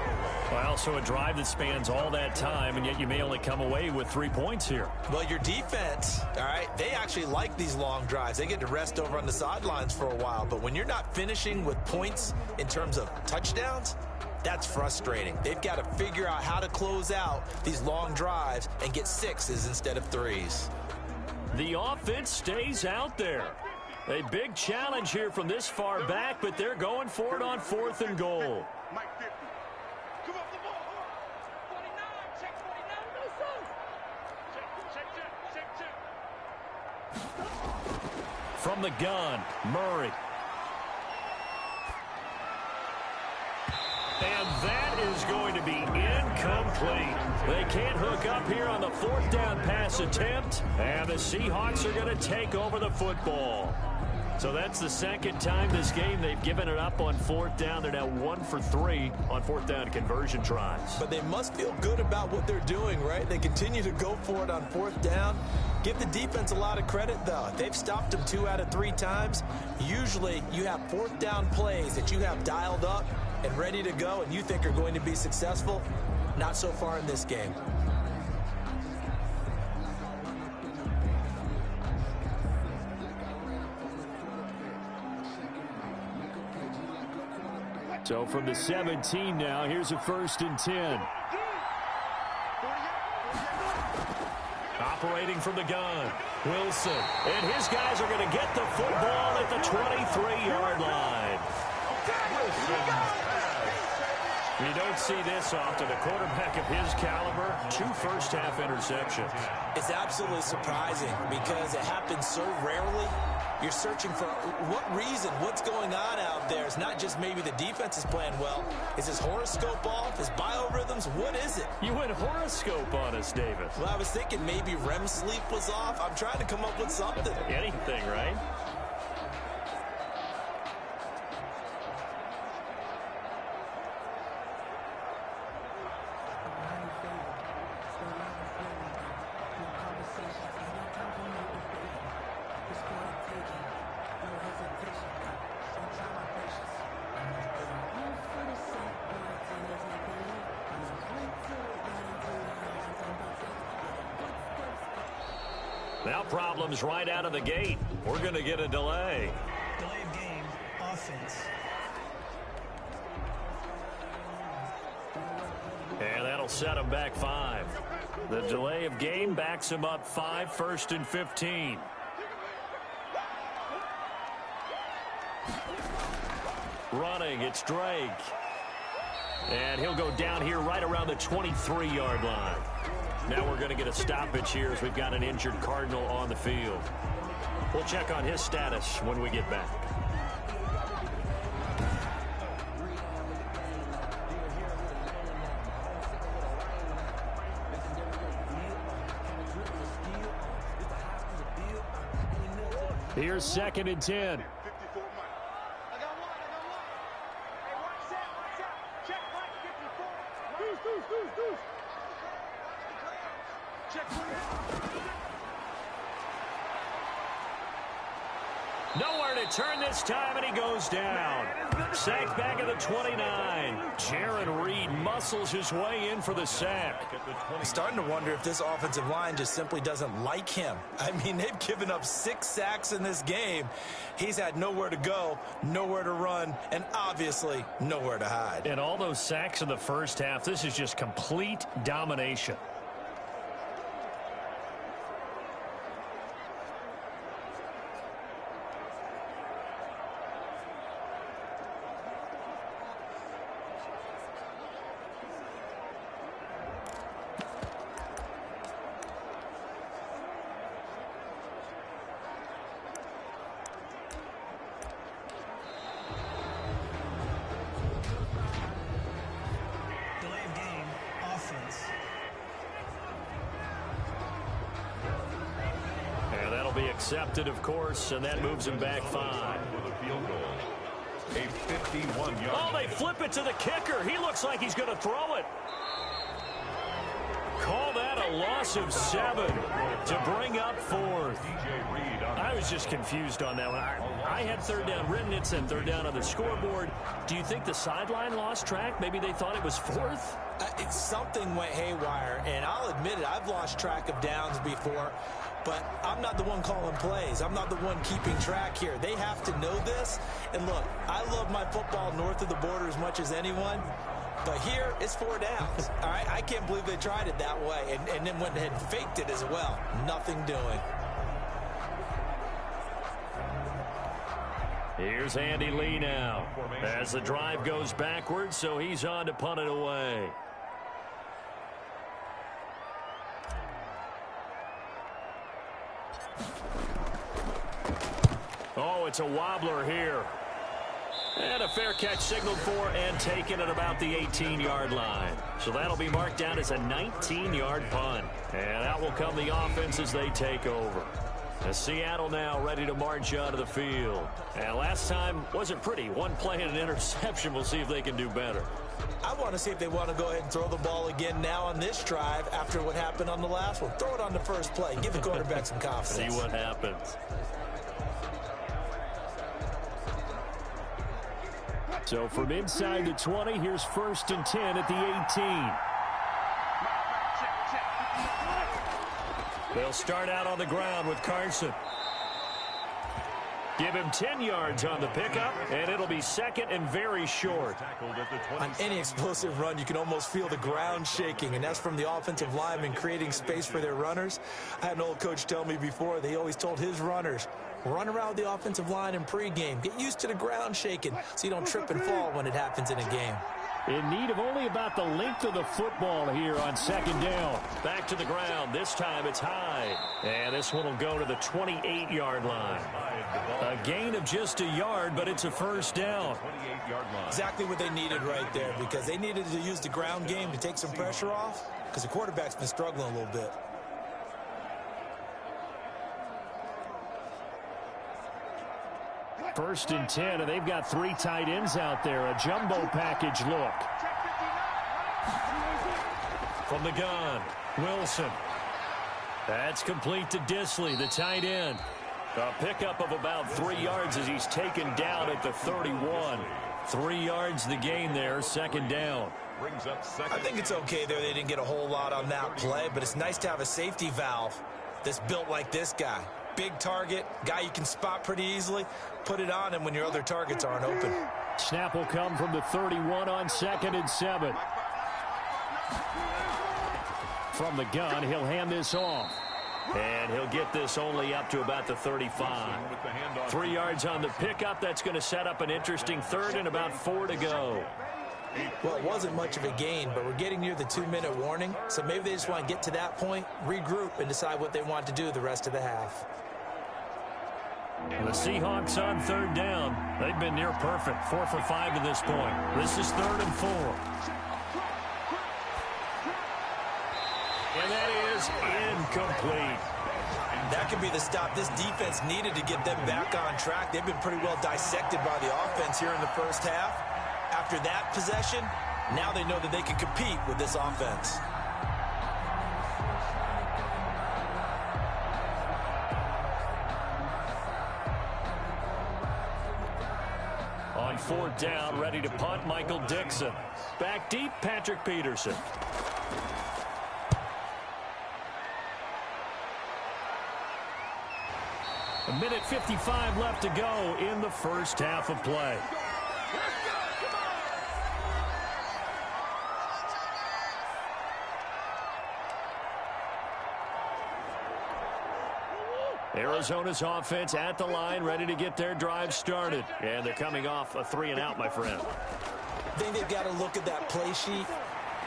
Well, so a drive that spans all that time, and yet you may only come away with 3 points here. Well, your defense, all right, they actually like these long drives. They get to rest over on the sidelines for a while. But when you're not finishing with points in terms of touchdowns, that's frustrating. They've got to figure out how to close out these long drives and get 6s instead of 3s. The offense stays out there. A big challenge here from this far back, but they're going for it on 4th and goal. Mike 50. Come up the ball. 49. Check 49. No, sir. Check. From the gun, Murray. And that is going to be incomplete. They can't hook up here on the 4th down pass attempt, and the Seahawks are going to take over the football. So that's the second time this game they've given it up on 4th down. They're now 1 for 3 on 4th down conversion tries. But they must feel good about what they're doing, right? They continue to go for it on 4th down. Give the defense a lot of credit, though. They've stopped them 2 out of 3 times. Usually you have 4th down plays that you have dialed up and ready to go and you think are going to be successful. Not so far in this game. So from the 17 now, here's a 1st and 10. Operating from the gun, Wilson. And his guys are going to get the football at the 23-yard line. You don't see this often. A quarterback of his caliber, 2 first-half interceptions. It's absolutely surprising because it happens so rarely. You're searching for what reason, what's going on out there. It's not just maybe the defense is playing well. Is his horoscope off? His biorhythms? What is it? You went horoscope on us, David. Well, I was thinking maybe REM sleep was off. I'm trying to come up with something. Anything, right? Now problems right out of the gate. We're going to get a delay. Delay of game, offense. And that'll set them back 5. The delay of game backs them up 5, 1st and 15. Running, it's Drake. And he'll go down here right around the 23-yard line. Now we're going to get a stoppage here as we've got an injured Cardinal on the field. We'll check on his status when we get back. Here's 2nd and 10. Nowhere to turn this time, and he goes down. Sacked back at the 29. Jaron Reed muscles his way in for the sack. I'm starting to wonder if this offensive line just simply doesn't like him. I mean, they've given up 6 sacks in this game. He's had nowhere to go, nowhere to run, and obviously nowhere to hide. And all those sacks in the first half, this is just complete domination. Accepted, of course, and that moves him back 5. A 51-yard. Oh, they flip it to the kicker. He looks like he's going to throw it. Call that a a loss of 7 to bring up 4th. I was just confused on that one. I had third down written. It said third down on the scoreboard. Do you think the sideline lost track? Maybe they thought it was 4th? Something went haywire, and I'll admit it, I've lost track of downs before, but I'm not the one calling plays. I'm not the one keeping track here. They have to know this. And look, I love my football north of the border as much as anyone, but here it's 4 downs. All right, I can't believe they tried it that way and then went ahead and faked it as well. Nothing doing. Here's Andy Lee now as the drive goes backwards, so he's on to punt it away. Oh, it's a wobbler here. And a fair catch signaled for and taken at about the 18-yard line. So that'll be marked down as a 19-yard punt. And out will come the offense as they take over. As Seattle now ready to march onto the field. And last time wasn't pretty. One play and an interception. We'll see if they can do better. I want to see if they want to go ahead and throw the ball again now on this drive after what happened on the last one. Throw it on the first play. Give the quarterback some confidence. See what happens. So from inside the 20, here's 1st and 10 at the 18. They'll start out on the ground with Carson. Give him 10 yards on the pickup, and it'll be 2nd and very short. On any explosive run, you can almost feel the ground shaking, and that's from the offensive linemen creating space for their runners. I had an old coach tell me before, they always told his runners, run around the offensive line in pregame. Get used to the ground shaking so you don't trip and fall when it happens in a game. In need of only about the length of the football here on 2nd down. Back to the ground. This time it's high. And this one will go to the 28-yard line. A gain of just a yard, but it's a 1st down. Exactly what they needed right there, because they needed to use the ground game to take some pressure off, because the quarterback's been struggling a little bit. First and 10, and they've got 3 tight ends out there. A jumbo package look. From the gun, Wilson. That's complete to Disley, the tight end. A pickup of about 3 yards as he's taken down at the 31. 3 yards the gain there, 2nd down. I think it's okay there. They didn't get a whole lot on that play, but it's nice to have a safety valve that's built like this guy. Big target, guy you can spot pretty easily. Put it on him when your other targets aren't open. Snap will come from the 31 on 2nd and 7. From the gun, he'll hand this off. And he'll get this only up to about the 35. 3 yards on the pickup. That's going to set up an interesting 3rd and about 4 to go. Well, it wasn't much of a gain, but we're getting near the 2-minute warning. So maybe they just want to get to that point, regroup, and decide what they want to do the rest of the half. The Seahawks on 3rd down. They've been near perfect. 4 for 5 to this point. This is 3rd and 4. And that is incomplete. That could be the stop this defense needed to get them back on track. They've been pretty well dissected by the offense here in the first half. After that possession, now they know that they can compete with this offense. On 4th down, ready to punt, Michael Dixon. Back deep, Patrick Peterson. A minute 55 left to go in the first half of play. Arizona's offense at the line, ready to get their drive started. And they're coming off a 3-and-out, my friend. I think they've got to look at that play sheet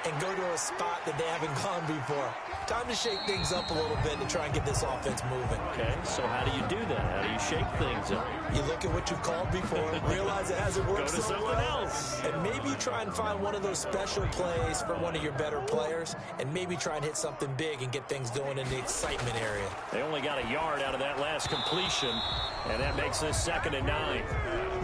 and go to a spot that they haven't gone before. Time to shake things up a little bit to try and get this offense moving. Okay, so how do you do that? How do you shake things up? You look at what you've called before, realize it hasn't worked Go to so someone well, else. and maybe try and find one of those special plays for one of your better players, and maybe try and hit something big and get things going in the excitement area. They only got a yard out of that last completion, and that makes this 2nd and 9.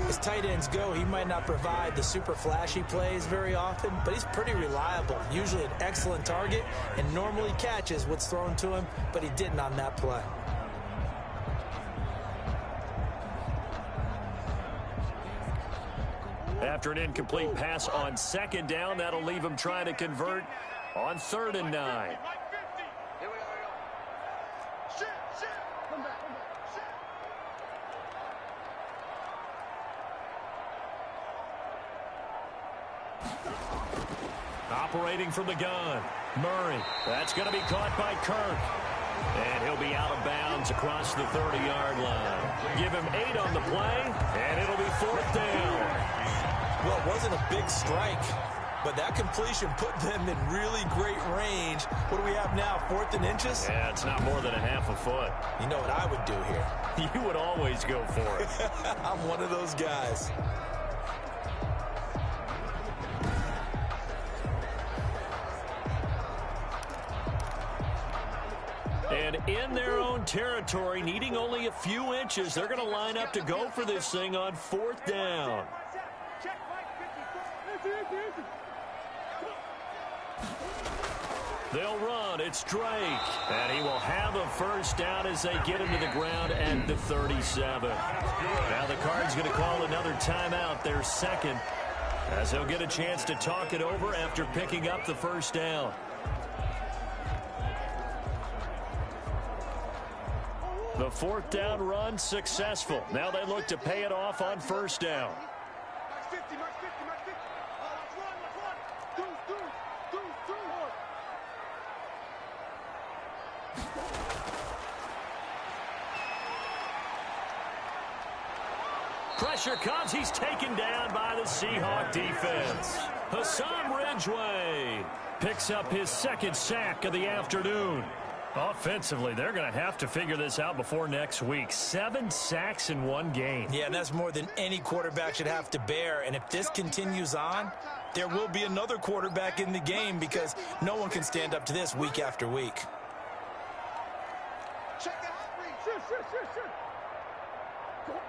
As tight ends go, he might not provide the super flashy plays very often, but he's pretty reliable example. Usually an excellent target and normally catches what's thrown to him, but he didn't on that play. After an incomplete pass on second down, that'll leave him trying to convert on 3rd and 9. Here we go. Shit. Come back. Operating from the gun, Murray. That's going to be caught by Kirk. And he'll be out of bounds across the 30-yard line. Give him 8 on the play, and it'll be 4th down. Well, it wasn't a big strike, but that completion put them in really great range. What do we have now, 4th and inches? Yeah, it's not more than a half a foot. You know what I would do here? You would always go for it. I'm one of those guys. And in their own territory, needing only a few inches, they're going to line up to go for this thing on 4th down. Check Mike 54. They'll run. It's Drake. And he will have a first down as they get him to the ground at the 37. Now the Cards going to call another timeout, their second, as they'll get a chance to talk it over after picking up the first down. The 4th down run successful. Now they look to pay it off on 1st down. Max 50. Let's run. Do. Pressure comes. He's taken down by the Seahawk defense. Hassan Ridgeway picks up his 2nd sack of the afternoon. Offensively, they're going to have to figure this out before next week. 7 sacks in one game. Yeah, and that's more than any quarterback should have to bear. And if this continues on, there will be another quarterback in the game because no one can stand up to this week after week. Check the hot read. Sure.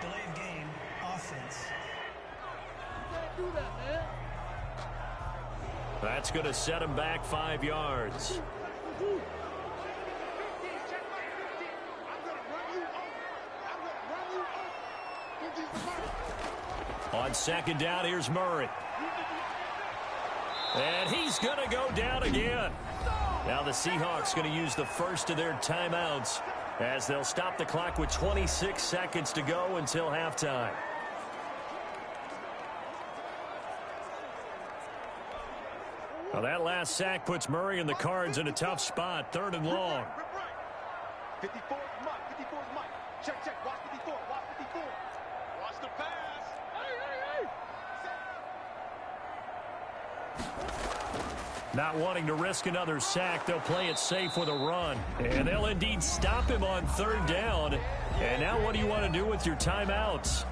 Delayed game, offense. Do that, man. That's going to set him back 5 yards. On 2nd down, here's Murray. And he's going to go down again. Now the Seahawks going to use the first of their timeouts as they'll stop the clock with 26 seconds to go until halftime. Well, that last sack puts Murray and the Cards in a tough spot. 3rd and long. 54 is Mike. Check. Watch 54. Watch the pass. Hey. Not wanting to risk another sack, they'll play it safe with a run. And they'll indeed stop him on 3rd down. And now what do you want to do with your timeouts?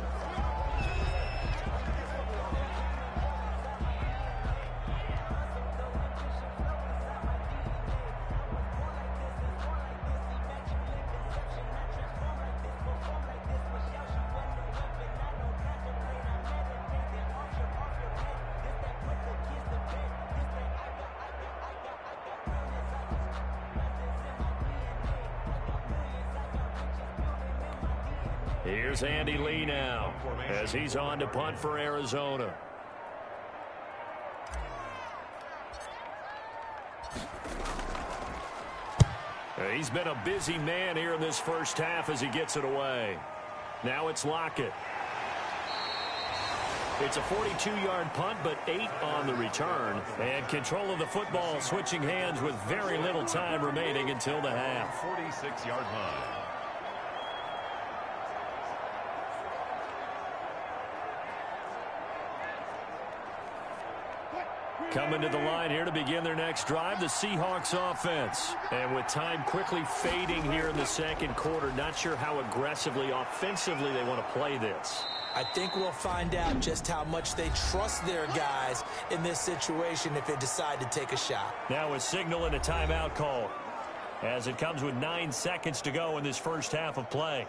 Here's Andy Lee now as he's on to punt for Arizona. He's been a busy man here in this first half as he gets it away. Now it's Lockett. It's a 42-yard punt, but 8 on the return. And control of the football switching hands with very little time remaining until the half. 46-yard line. Coming to the line here to begin their next drive, the Seahawks offense. And with time quickly fading here in the second quarter, not sure how aggressively, offensively they want to play this. I think we'll find out just how much they trust their guys in this situation if they decide to take a shot. Now a signal and a timeout call as it comes with 9 seconds to go in this first half of play.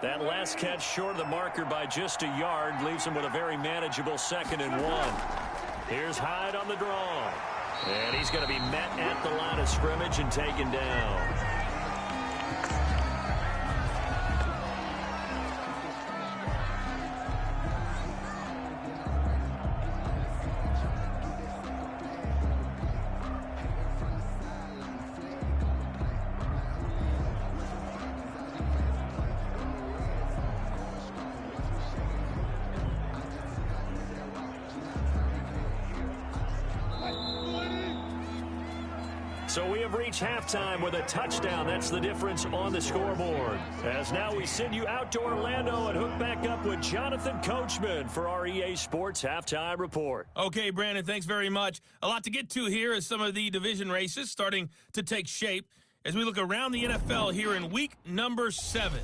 That last catch short of the marker by just a yard leaves him with a very manageable 2nd and 1. Here's Hyde on the draw. And he's going to be met at the line of scrimmage and taken down. So we have reached halftime with a touchdown. That's the difference on the scoreboard. As now we send you out to Orlando and hook back up with Jonathan Coachman for our EA Sports Halftime Report. Okay, Brandon, thanks very much. A lot to get to here as some of the division races starting to take shape as we look around the NFL here in week number 7.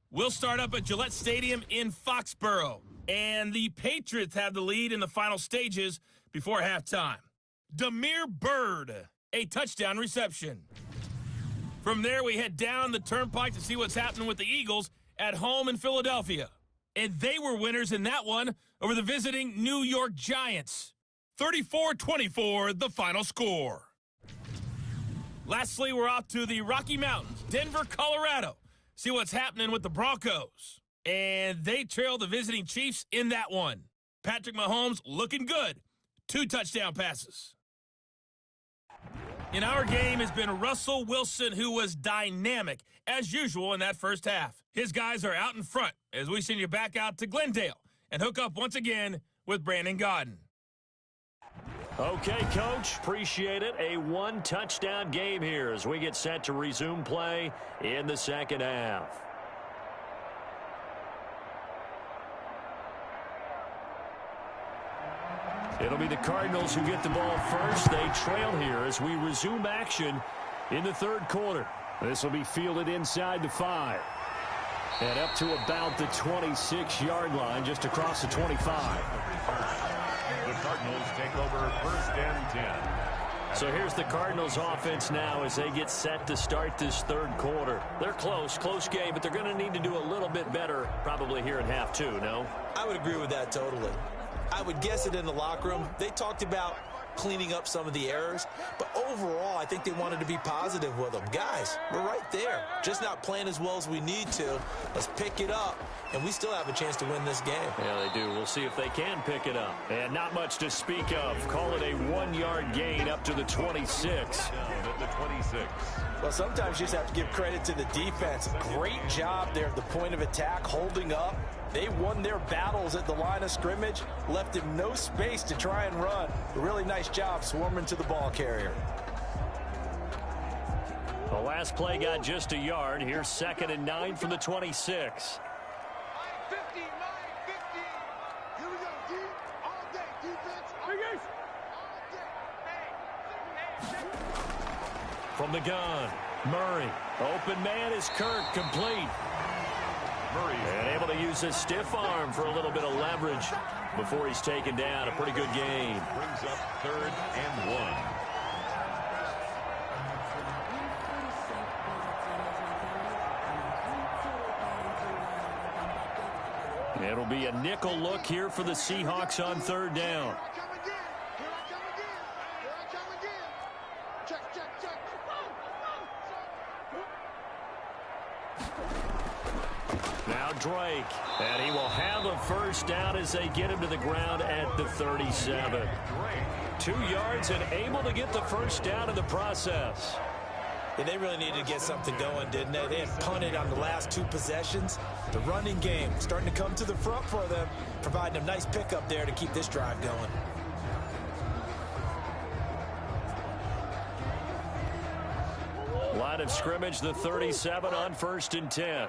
We'll start up at Gillette Stadium in Foxborough. And the Patriots have the lead in the final stages before halftime. Damiere Byrd, a touchdown reception. From there, we head down the turnpike to see what's happening with the Eagles at home in Philadelphia. And they were winners in that one over the visiting New York Giants. 34-24, the final score. Lastly, we're off to the Rocky Mountains, Denver, Colorado. See what's happening with the Broncos. And they trail the visiting Chiefs in that one. Patrick Mahomes looking good. 2 touchdown passes. In our game has been Russell Wilson, who was dynamic, as usual, in that first half. His guys are out in front as we send you back out to Glendale and hook up once again with Brandon Godden. Okay, Coach, appreciate it. A 1-touchdown game here as we get set to resume play in the second half. It'll be the Cardinals who get the ball first. They trail here as we resume action in the third quarter. This will be fielded inside the 5. And up to about the 26-yard line, just across the 25. The Cardinals take over 1st and 10. So here's the Cardinals offense now as they get set to start this third quarter. They're close game, but they're going to need to do a little bit better probably here in half 2, no? I would agree with that totally. I would guess it in the locker room. They talked about cleaning up some of the errors, but overall, I think they wanted to be positive with them. Guys, we're right there. Just not playing as well as we need to. Let's pick it up, and we still have a chance to win this game. Yeah, they do. We'll see if they can pick it up. And not much to speak of. Call it a 1-yard gain up to the 26. The 26. Well, sometimes you just have to give credit to the defense. Great job there at the point of attack, holding up. They won their battles at the line of scrimmage, left him no space to try and run. A really nice job swarming to the ball carrier. The last play got just a yard. Here's 2nd and 9 from the 26. 50, 9, 50. Here we go, D. All day, defense. From the gun, Murray. Open man is Kirk, complete. Murray. And able to use his stiff arm for a little bit of leverage before he's taken down. A pretty good gain. Brings up 3rd and 1. It'll be a nickel look here for the Seahawks on 3rd down. Now Drake, and he will have a first down as they get him to the ground at the 37. 2 yards and able to get the first down in the process. Yeah, they really needed to get something going, didn't they? They had punted on the last 2 possessions. The running game starting to come to the front for them, providing a nice pickup there to keep this drive going. Line of scrimmage, the 37 on 1st and 10.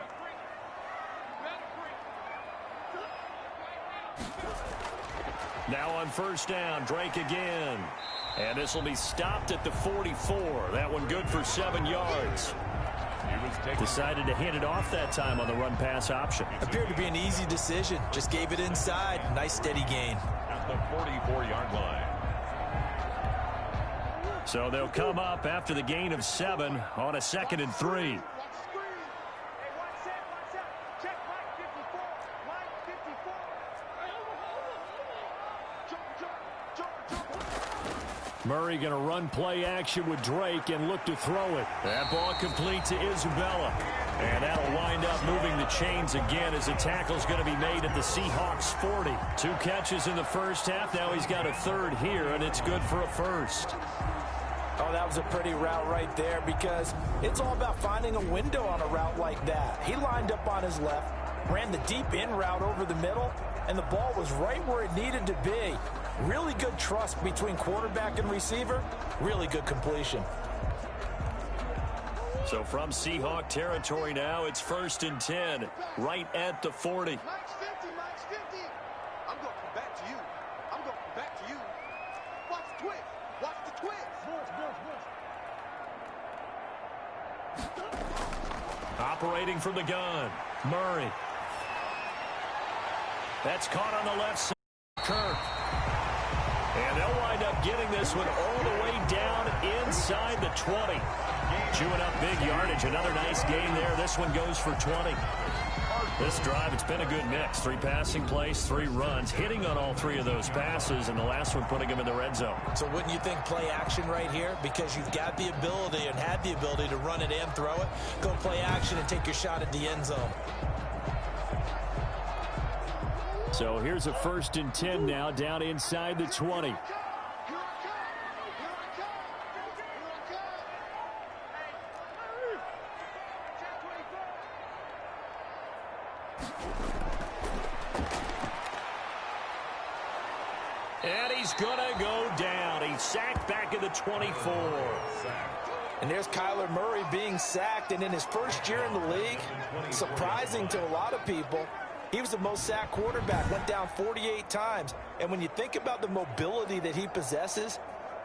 Now on 1st down, Drake again. And this will be stopped at the 44. That one good for 7 yards. Decided to hand it off that time on the run-pass option. Appeared to be an easy decision. Just gave it inside. Nice steady gain. At the 44-yard line. So they'll come up after the gain of 7 on a 2nd and 3. Murray going to run play action with Drake and look to throw it. That ball complete to Isabella. And that'll wind up moving the chains again as the tackle's going to be made at the Seahawks 40. 2 catches in the first half. Now he's got a third here, and it's good for a first. Oh, that was a pretty route right there because it's all about finding a window on a route like that. He lined up on his left, ran the deep in route over the middle, and the ball was right where it needed to be. Really good trust between quarterback and receiver. Really good completion. So from Seahawk territory now, it's 1st and 10, right at the 40. Max 50, Max 50. I'm going to come back to you. I'm going to come back to you. Watch the twist. Watch the twist. Operating from the gun, Murray. That's caught on the left side. Kirk. And they'll wind up getting this one all the way down inside the 20. Chewing up big yardage. Another nice gain there. This one goes for 20. This drive, it's been a good mix. 3 passing plays, 3 runs, hitting on all 3 of those passes, and the last one putting him in the red zone. So wouldn't you think play action right here? Because you've got the ability and had the ability to run it and throw it. Go play action and take your shot at the end zone. So here's a 1st and 10 now down inside the 20. And he's going to go down. He's sacked back at the 24. And there's Kyler Murray being sacked, and in his first year in the league, surprising to a lot of people, he was the most sacked quarterback, went down 48 times. And when you think about the mobility that he possesses,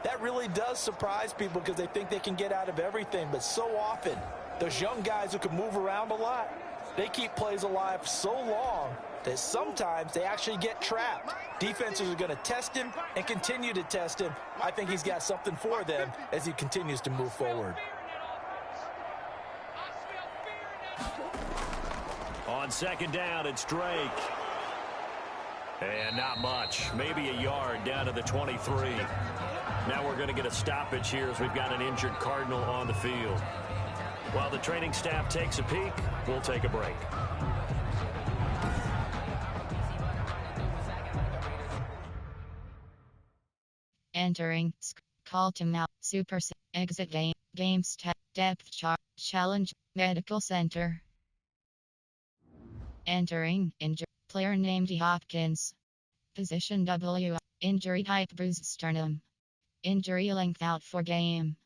that really does surprise people because they think they can get out of everything. But so often, those young guys who can move around a lot, they keep plays alive so long that sometimes they actually get trapped. Defenses are going to test him and continue to test him. I think he's got something for them as he continues to move forward. On 2nd down, it's Drake. And not much. Maybe a yard down to the 23. Now we're going to get a stoppage here as we've got an injured Cardinal on the field. While the training staff takes a peek, we'll take a break. Entering. Call to mount. Super. Exit game. Games. Depth chart. Challenge. Medical center. Entering. Injured. Player named Hopkins. Position W. Injury type bruised sternum. Injury length out for game.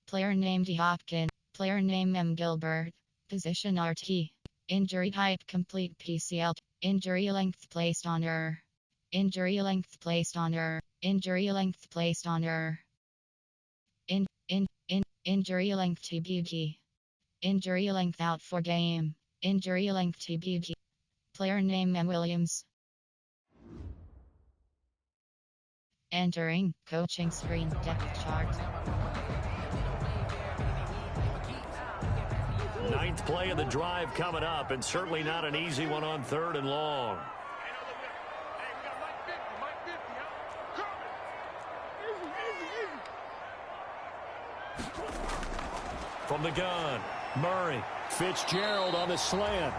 Player named Hopkins. Player name M. Gilbert. Position RT. Injury type complete PCL. Injury length placed on error. Injury length placed on error. Injury length placed on error. Injury length TBD. Injury length out for game. Injury length TBD. Player name M. Williams. Entering. Coaching screen. Depth chart. 9th play of the drive coming up, and certainly not an easy one on 3rd and long. From the gun, Murray. Fitzgerald on the slant.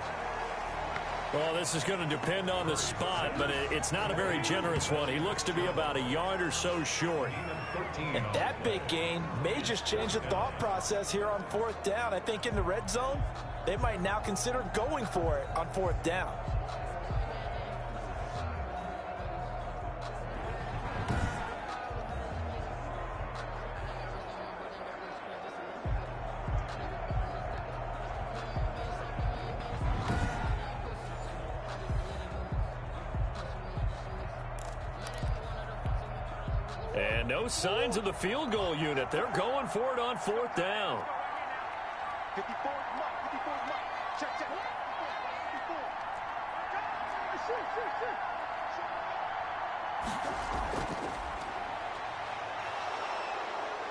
Well, this is going to depend on the spot, but it's not a very generous one. He looks to be about a yard or so short. And that big gain may just change the thought process here on 4th down. I think in the red zone, they might now consider going for it on 4th down. And no signs of the field goal unit. They're going for it on 4th down. 54 mark, 54 mark. Check.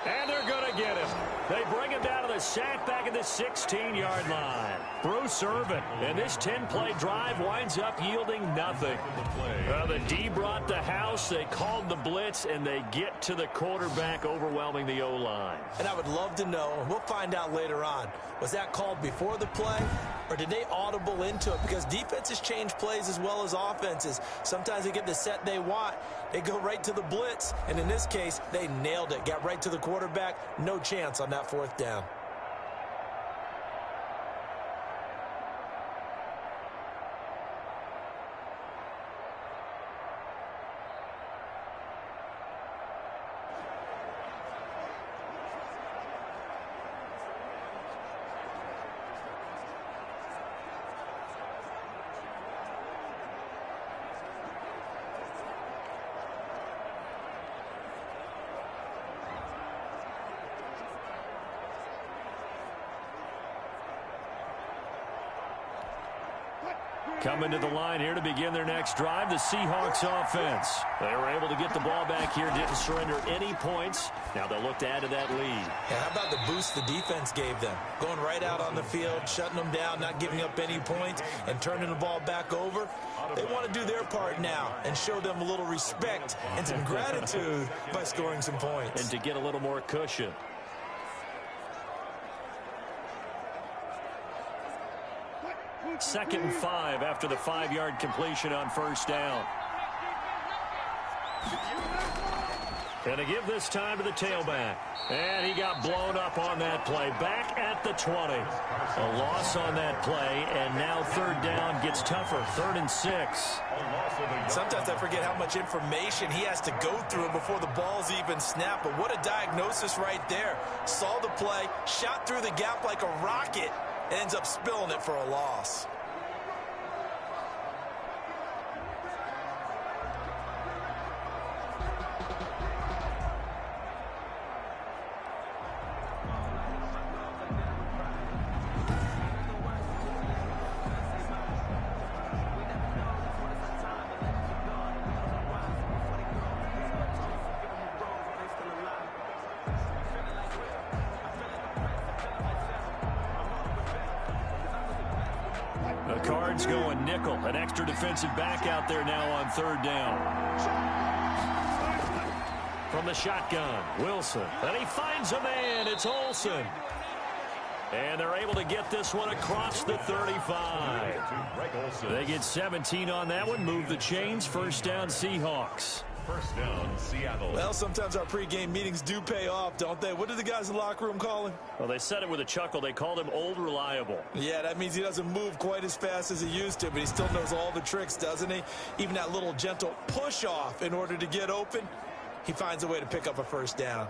And they're going to get him. They bring him down to the sack back at the 16-yard line. Bruce Irvin, and this 10-play drive winds up yielding nothing. The D brought the house, they called the blitz, and they get to the quarterback, overwhelming the O-line. And I would love to know, and we'll find out later on, was that called before the play, or did they audible into it? Because defenses change plays as well as offenses. Sometimes they get the set they want. They go right to the blitz, and in this case, they nailed it. Got right to the quarterback. No chance on that fourth down. Coming to the line here to begin their next drive, the Seahawks offense. They were able to get the ball back here, didn't surrender any points. Now they'll look to add to that lead. Yeah, how about the boost the defense gave them? Going right out on the field, shutting them down, not giving up any points, and turning the ball back over. They want to do their part now and show them a little respect and some gratitude by scoring some points. And to get a little more cushion. Second and 5 after the 5-yard completion on first down. And to give this time to the tailback. And he got blown up on that play. Back at the 20. A loss on that play, and now third down gets tougher. 3rd and 6. Sometimes I forget how much information he has to go through before the ball's even snapped. But what a diagnosis right there. Saw the play, shot through the gap like a rocket, ends up spilling it for a loss. The Cards going nickel. An extra defensive back out there now on third down. From the shotgun, Wilson. And he finds a man. It's Olsen. And they're able to get this one across the 35. They get 17 on that one. Move the chains. First down, Seahawks. First down, Seattle. Well, sometimes our pregame meetings do pay off, don't they? What did the guys in the locker room call him? Well, they said it with a chuckle. They called him Old Reliable. Yeah, that means he doesn't move quite as fast as he used to, but he still knows all the tricks, doesn't he? Even that little gentle push-off in order to get open, he finds a way to pick up a first down.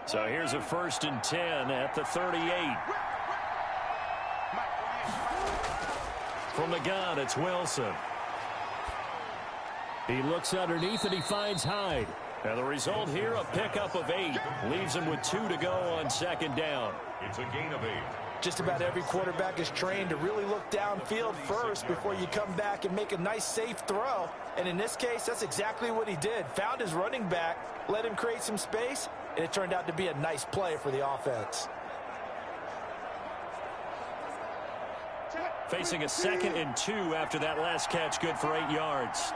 So here's a 1st and 10 at the 38. From the gun, it's Wilson. He looks underneath and he finds Hyde. And the result here, a pickup of 8. Leaves him with 2 to go on second down. It's a gain of 8. Just about every quarterback is trained to really look downfield first before you come back and make a nice, safe throw. And in this case, that's exactly what he did. Found his running back, let him create some space, and it turned out to be a nice play for the offense. Facing a 2nd and 2 after that last catch, good for 8 yards.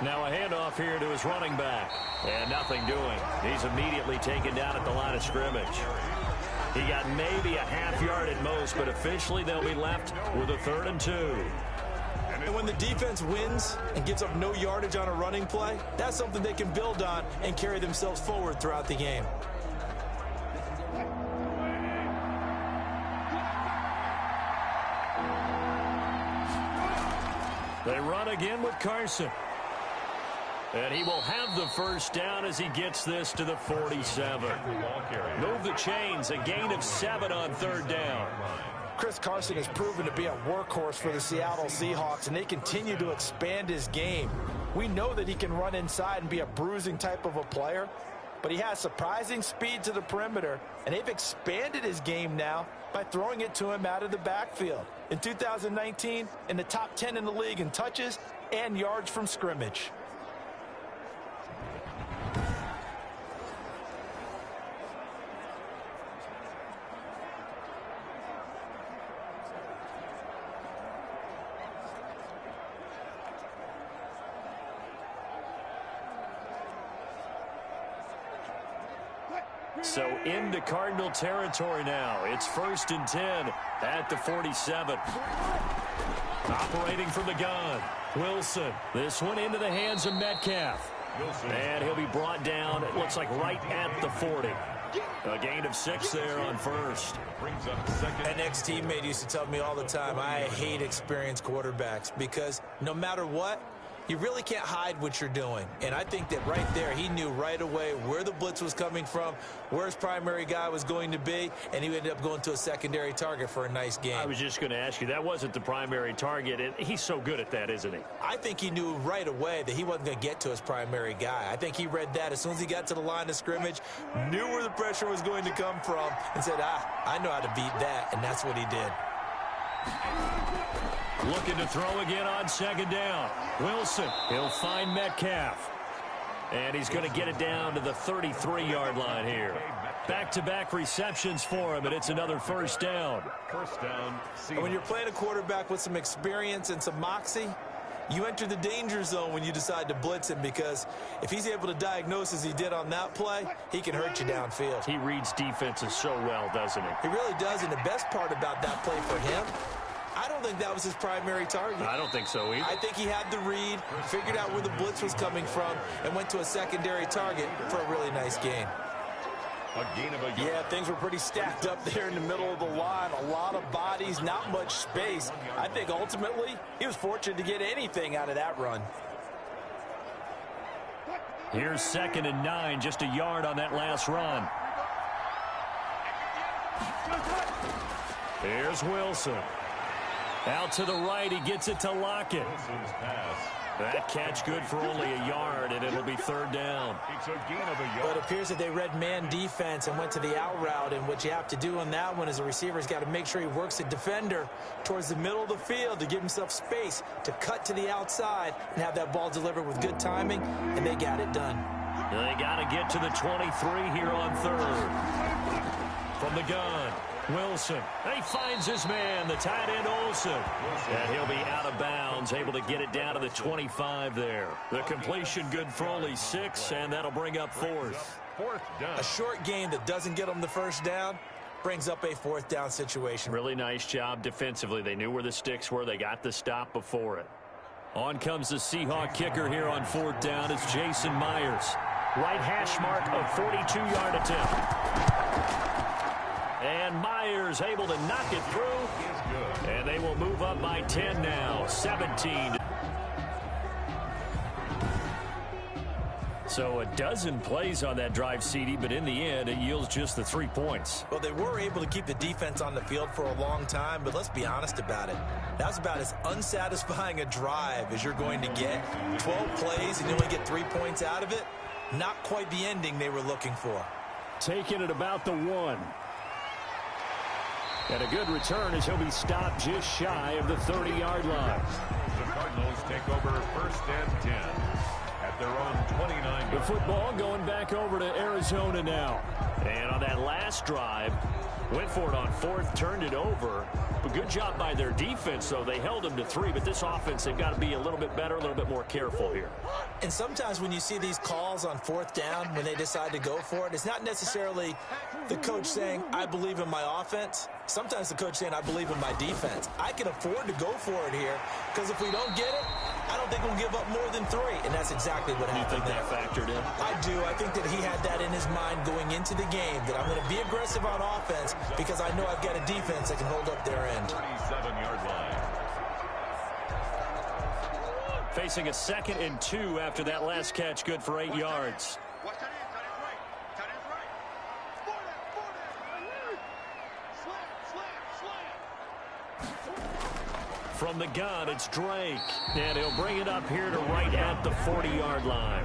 Now a handoff here to his running back. And nothing doing. He's immediately taken down at the line of scrimmage. He got maybe a half yard at most, but officially they'll be left with a 3rd and 2. And when the defense wins and gives up no yardage on a running play, that's something they can build on and carry themselves forward throughout the game. They run again with Carson. And he will have the first down as he gets this to the 47. Move the chains, a gain of 7 on third down. Chris Carson has proven to be a workhorse for the Seattle Seahawks, and they continue to expand his game. We know that he can run inside and be a bruising type of a player, but he has surprising speed to the perimeter, and they've expanded his game now by throwing it to him out of the backfield. In 2019, in the top 10 in the league in touches and yards from scrimmage. So into Cardinal territory now. It's 1st and 10 at the 47. Operating from the gun, Wilson. This one into the hands of Metcalf. And he'll be brought down, it looks like right at the 40. A gain of 6 there on first. An ex-teammate used to tell me all the time, I hate experienced quarterbacks because no matter what, you really can't hide what you're doing. And I think that right there, he knew right away where the blitz was coming from, where his primary guy was going to be, and he ended up going to a secondary target for a nice game. I was just going to ask you, that wasn't the primary target, and he's so good at that, isn't he? I think he knew right away that he wasn't going to get to his primary guy. I think he read that as soon as he got to the line of scrimmage, knew where the pressure was going to come from, and said, I know how to beat that, and that's what he did. Looking to throw again on 2nd down. Wilson, he'll find Metcalf. And he's going to get it down to the 33-yard line here. Back-to-back receptions for him, and it's another 1st down. And when you're playing a quarterback with some experience and some moxie, you enter the danger zone when you decide to blitz him, because if he's able to diagnose as he did on that play, he can hurt you downfield. He reads defenses so well, doesn't he? He really does, and the best part about that play for him, I don't think that was his primary target. I don't think so either. I think he had the read, figured out where the blitz was coming from, and went to a secondary target for a really nice gain. Yeah, things were pretty stacked up there in the middle of the line. A lot of bodies, not much space. I think ultimately he was fortunate to get anything out of that run. Here's 2nd and 9, just a yard on that last run. Here's Wilson. Out to the right, he gets it to Lockett. That catch good for only a yard, and it'll be 3rd down. But it appears that they read man defense and went to the out route, and what you have to do on that one as a receiver's got to make sure he works the defender towards the middle of the field to give himself space to cut to the outside and have that ball delivered with good timing, and they got it done. They got to get to the 23 here on 3rd. From the gun, Wilson. And he finds his man, the tight end Olsen. And he'll be out of bounds, able to get it down to the 25 there. The completion good for only 6, and that'll bring up 4th. A short game that doesn't get them the 1st down brings up a 4th down situation. Really nice job defensively. They knew where the sticks were. They got the stop before it. On comes the Seahawk kicker here on 4th down. It's Jason Myers. Right hash mark of 42-yard attempt. And Myers able to knock it through. And they will move up by 10 now. 17. So a dozen plays on that drive, CD, but in the end, it yields just the 3 points. Well, they were able to keep the defense on the field for a long time, but let's be honest about it. That was about as unsatisfying a drive as you're going to get. 12 plays and you only get 3 points out of it. Not quite the ending they were looking for. Taking it about the 1. And a good return as he'll be stopped just shy of the 30-yard line. The Cardinals take over 1st and 10 at their own 29. The football going back over to Arizona now. And on that last drive, went for it on 4th, turned it over. But good job by their defense, though. They held them to 3, but this offense, they've got to be a little bit better, a little bit more careful here. And sometimes when you see these calls on 4th down, when they decide to go for it, it's not necessarily the coach saying, I believe in my offense. Sometimes the coach saying, I believe in my defense. I can afford to go for it here, because if we don't get it, I don't think we'll give up more than 3. And that's exactly what happened there. You think that factored in? I do. I think that he had that in his mind going into the game, that I'm going to be aggressive on offense because I know I've got a defense that can hold up their end. 37-yard line. Facing a 2nd and 2 after that last catch, good for 8 yards. Watch that in. Tight end's right. Tight end's right. Slam. From the gun, it's Drake. And he'll bring it up here to right at the 40-yard line.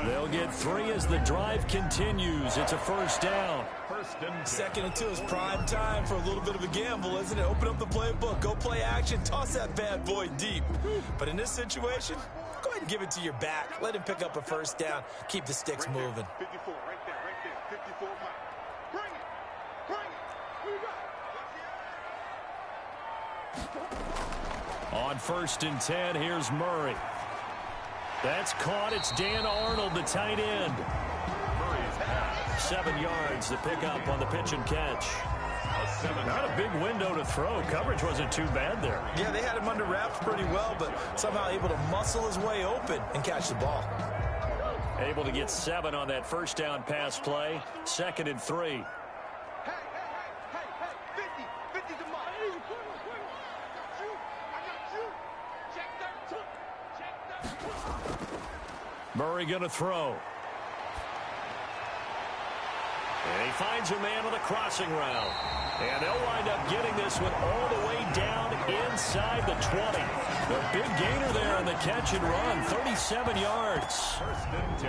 They'll get 3 as the drive continues. It's a first down. 2nd and 2 is prime time for a little bit of a gamble, isn't it? Open up the playbook, go play action, toss that bad boy deep. But in this situation, go ahead and give it to your back. Let him pick up a first down. Keep the sticks moving. 54, right there, 54 miles. Bring it, who you got? On 1st and 10, here's Murray. That's caught. It's Dan Arnold, the tight end. 7 yards, the pickup on the pitch and catch. Not a big window to throw. Coverage wasn't too bad there. Yeah, they had him under wraps pretty well, but somehow able to muscle his way open and catch the ball. Able to get 7 on that first down pass play. 2nd and 3. Hey, 50 to mine. I got you. Check that. Murray going to throw. And he finds a man on the crossing route. And they'll wind up getting this one all the way down inside the 20. The big gainer there on the catch and run, 37 yards.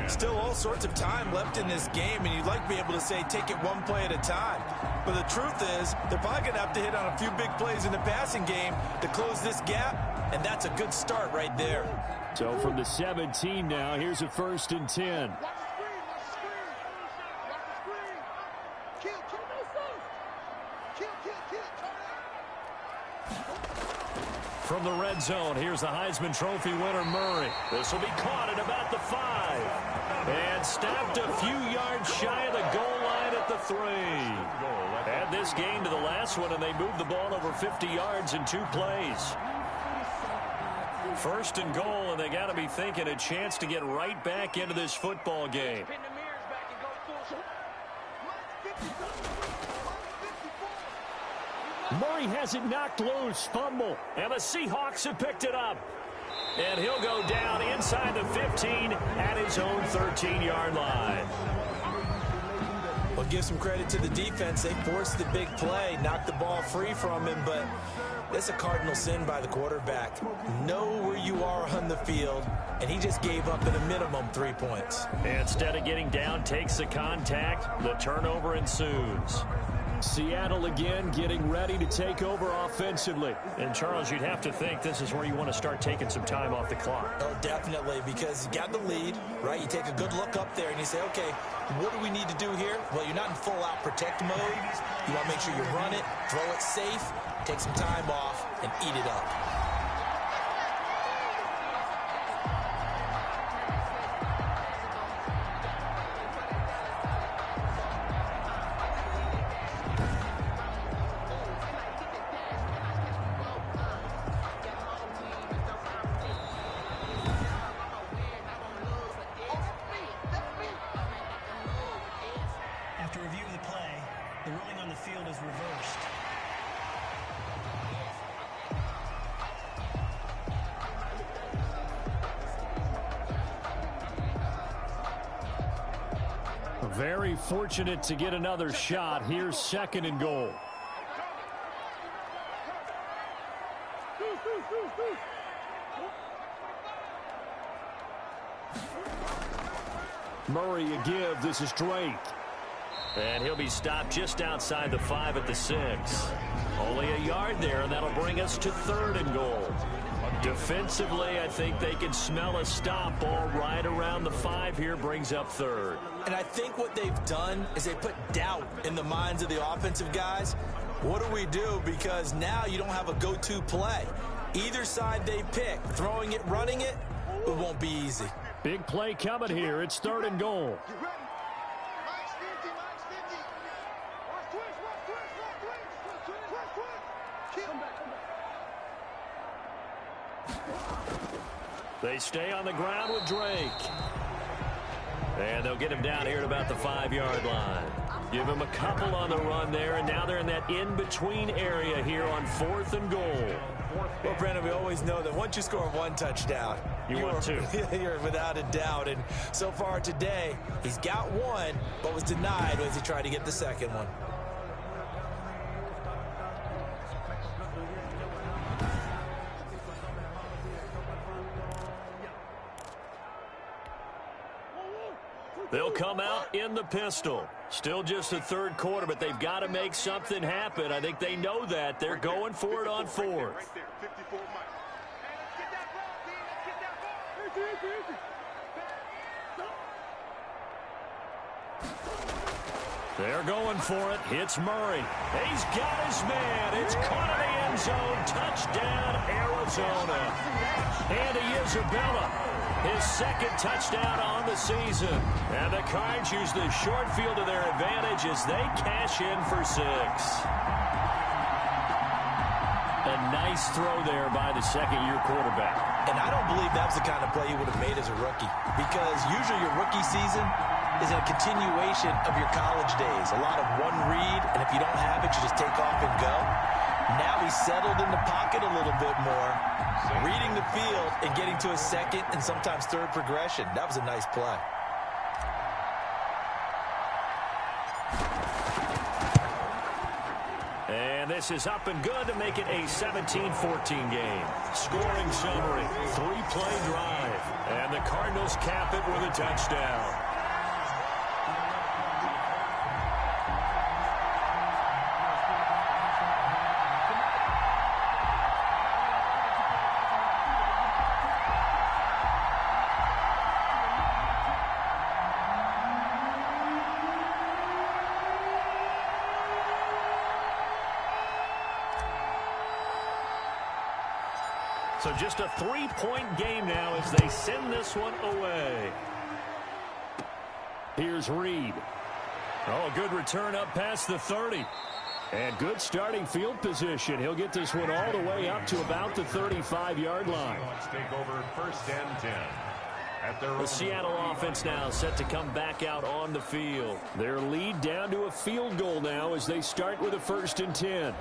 Still all sorts of time left in this game, and you'd like to be able to say take it one play at a time. But the truth is, they're probably going to have to hit on a few big plays in the passing game to close this gap, and that's a good start right there. So from the 17 now, here's a 1st and 10. From the red zone, here's the Heisman Trophy winner, Murray. This will be caught at about the 5. And snapped a few yards shy of the goal line at the 3. Add this game to the last one, and they moved the ball over 50 yards in 2 plays. 1st and goal, and they got to be thinking a chance to get right back into this football game. Murray has it knocked loose. Fumble. And the Seahawks have picked it up. And he'll go down inside the 15 at his own 13-yard line. Well, give some credit to the defense. They forced the big play, knocked the ball free from him, but that's a cardinal sin by the quarterback. Know where you are on the field, and he just gave up at a minimum 3 points. Instead of getting down, takes the contact. The turnover ensues. Seattle again getting ready to take over offensively. And, Charles, you'd have to think this is where you want to start taking some time off the clock. Oh, definitely, because you got the lead, right? You take a good look up there and you say, okay, what do we need to do here? Well, you're not in full-out protect mode. You want to make sure you run it, throw it safe, take some time off, and eat it up. After review of the play, the ruling on the field is reversed. Very fortunate to get another shot. Here's 2nd and goal. Murray a give. This is Drake. And he'll be stopped just outside the 5 at the 6. Only a yard there, and that'll bring us to 3rd and goal. Defensively, I think they can smell a stop ball right around the 5 here, brings up 3rd. And I think what they've done is they put doubt in the minds of the offensive guys. What do we do? Because now you don't have a go-to play. Either side they pick, throwing it, running it, it won't be easy. Big play coming here. It's 3rd and goal. They stay on the ground with Drake. And they'll get him down here at about the 5-yard line. Give him a couple on the run there, and now they're in that in-between area here on 4th and goal. Well, Brandon, we always know that once you score 1 touchdown, you want 2. You're without a doubt. And so far today, he's got 1, but was denied as he tried to get the 2nd one. come out in the pistol. Still just the third quarter, but they've got to make something happen. I think they know that. They're going for it on fourth. Right there, 54 Mike. They're going for it. It's Murray. He's got his man. It's caught in the end zone. Touchdown, Arizona. Andy Isabella, his second touchdown on the season. And the Cards use the short field to their advantage as they cash in for 6. A nice throw there by the second-year quarterback. And I don't believe that was the kind of play he would have made as a rookie, because usually your rookie season is a continuation of your college days. A lot of one read, and if you don't have it, you just take off and go. Now he's settled in the pocket a little bit more, reading the field and getting to a second and sometimes third progression. That was a nice play. And this is up and good to make it a 17-14 game. Scoring summary, 3-play drive. And the Cardinals cap it with a touchdown. So just a 3-point game now as they send this one away. Here's Reed. Oh, a good return up past the 30. And good starting field position. He'll get this one all the way up to about the 35-yard line. Take over 1st and 10. The Seattle offense now set to come back out on the field. Their lead down to a field goal now as they start with a 1st and 10.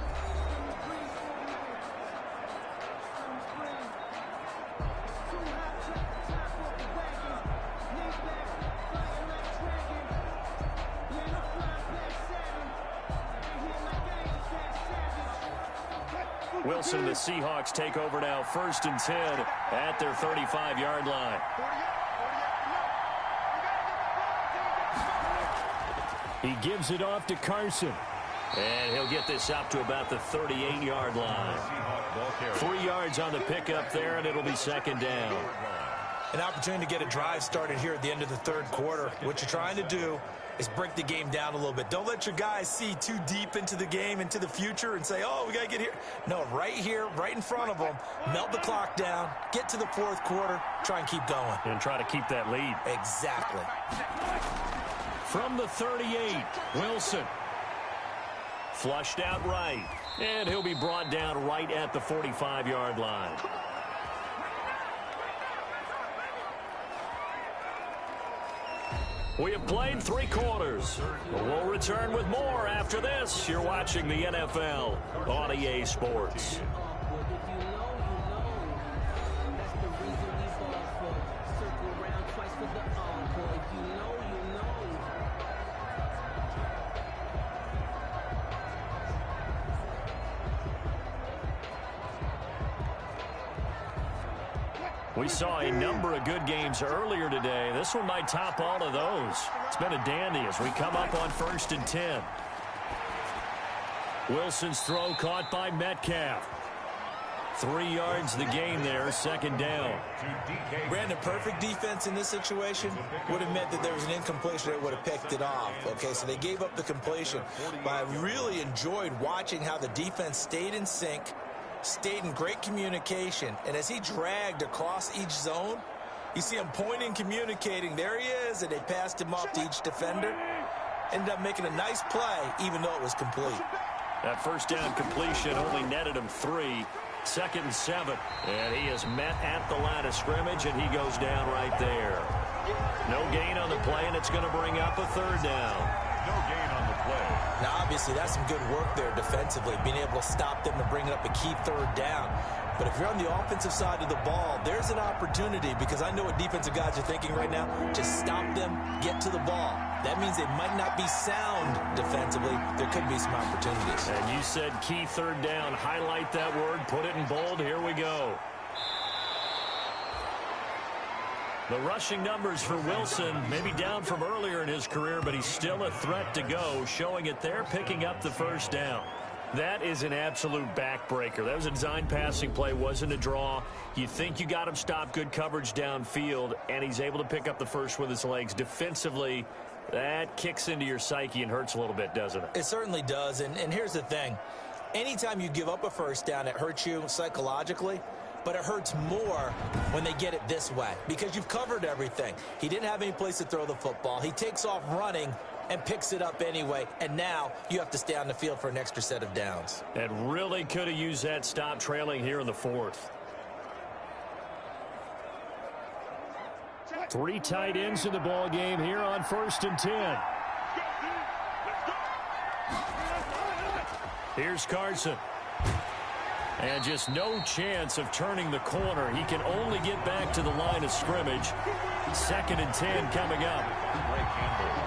Wilson, the Seahawks take over now, 1st and 10 at their 35-yard line. He gives it off to Carson. And he'll get this up to about the 38-yard line. 3 yards on the pickup there, and it'll be 2nd down. An opportunity to get a drive started here at the end of the third quarter. What you're trying to do is break the game down a little bit. Don't let your guys see too deep into the game, into the future, and say, oh, we got to get here. No, right here, right in front of them, melt the clock down, get to the fourth quarter, try and keep going. And try to keep that lead. Exactly. From the 38, Wilson. Flushed out right. And he'll be brought down right at the 45-yard line. We have played 3 quarters. We'll return with more after this. You're watching the NFL on EA Sports. We saw a number of good games earlier today. This one might top all of those. It's been a dandy as we come up on 1st and 10. Wilson's throw caught by Metcalf. 3 yards the gain there, 2nd down. Brandon, perfect defense in this situation would have meant that there was an incompletion that would have picked it off. Okay, so they gave up the completion. But I really enjoyed watching how the defense stayed in sync, stayed in great communication, and as he dragged across each zone, you see him pointing, communicating. There he is, and they passed him off to each defender. Ended up making a nice play, even though it was complete. That 1st down completion only netted him 3. 2nd and 7, and he is met at the line of scrimmage, and he goes down right there. No gain on the play, and it's going to bring up a 3rd down. No gain on the play. Now, obviously, that's some good work there defensively, being able to stop them and bring up a key 3rd down. But if you're on the offensive side of the ball, there's an opportunity, because I know what defensive guys are thinking right now. Just stop them, get to the ball. That means they might not be sound defensively. There could be some opportunities. And you said key 3rd down. Highlight that word. Put it in bold. Here we go. The rushing numbers for Wilson, maybe down from earlier in his career, but he's still a threat to go, showing it there, picking up the first down. That is an absolute backbreaker. That was a design passing play, wasn't a draw. You think you got him stopped, good coverage downfield, and he's able to pick up the first with his legs. Defensively, that kicks into your psyche and hurts a little bit, doesn't it? It certainly does, and here's the thing. Anytime you give up a first down, it hurts you psychologically. But it hurts more when they get it this way because you've covered everything. He didn't have any place to throw the football. He takes off running and picks it up anyway, and now you have to stay on the field for an extra set of downs. And really could have used that stop trailing here in the fourth. 3 tight ends in the ball game here on 1st and 10. Here's Carson. And just no chance of turning the corner. He can only get back to the line of scrimmage. 2nd and 10 coming up.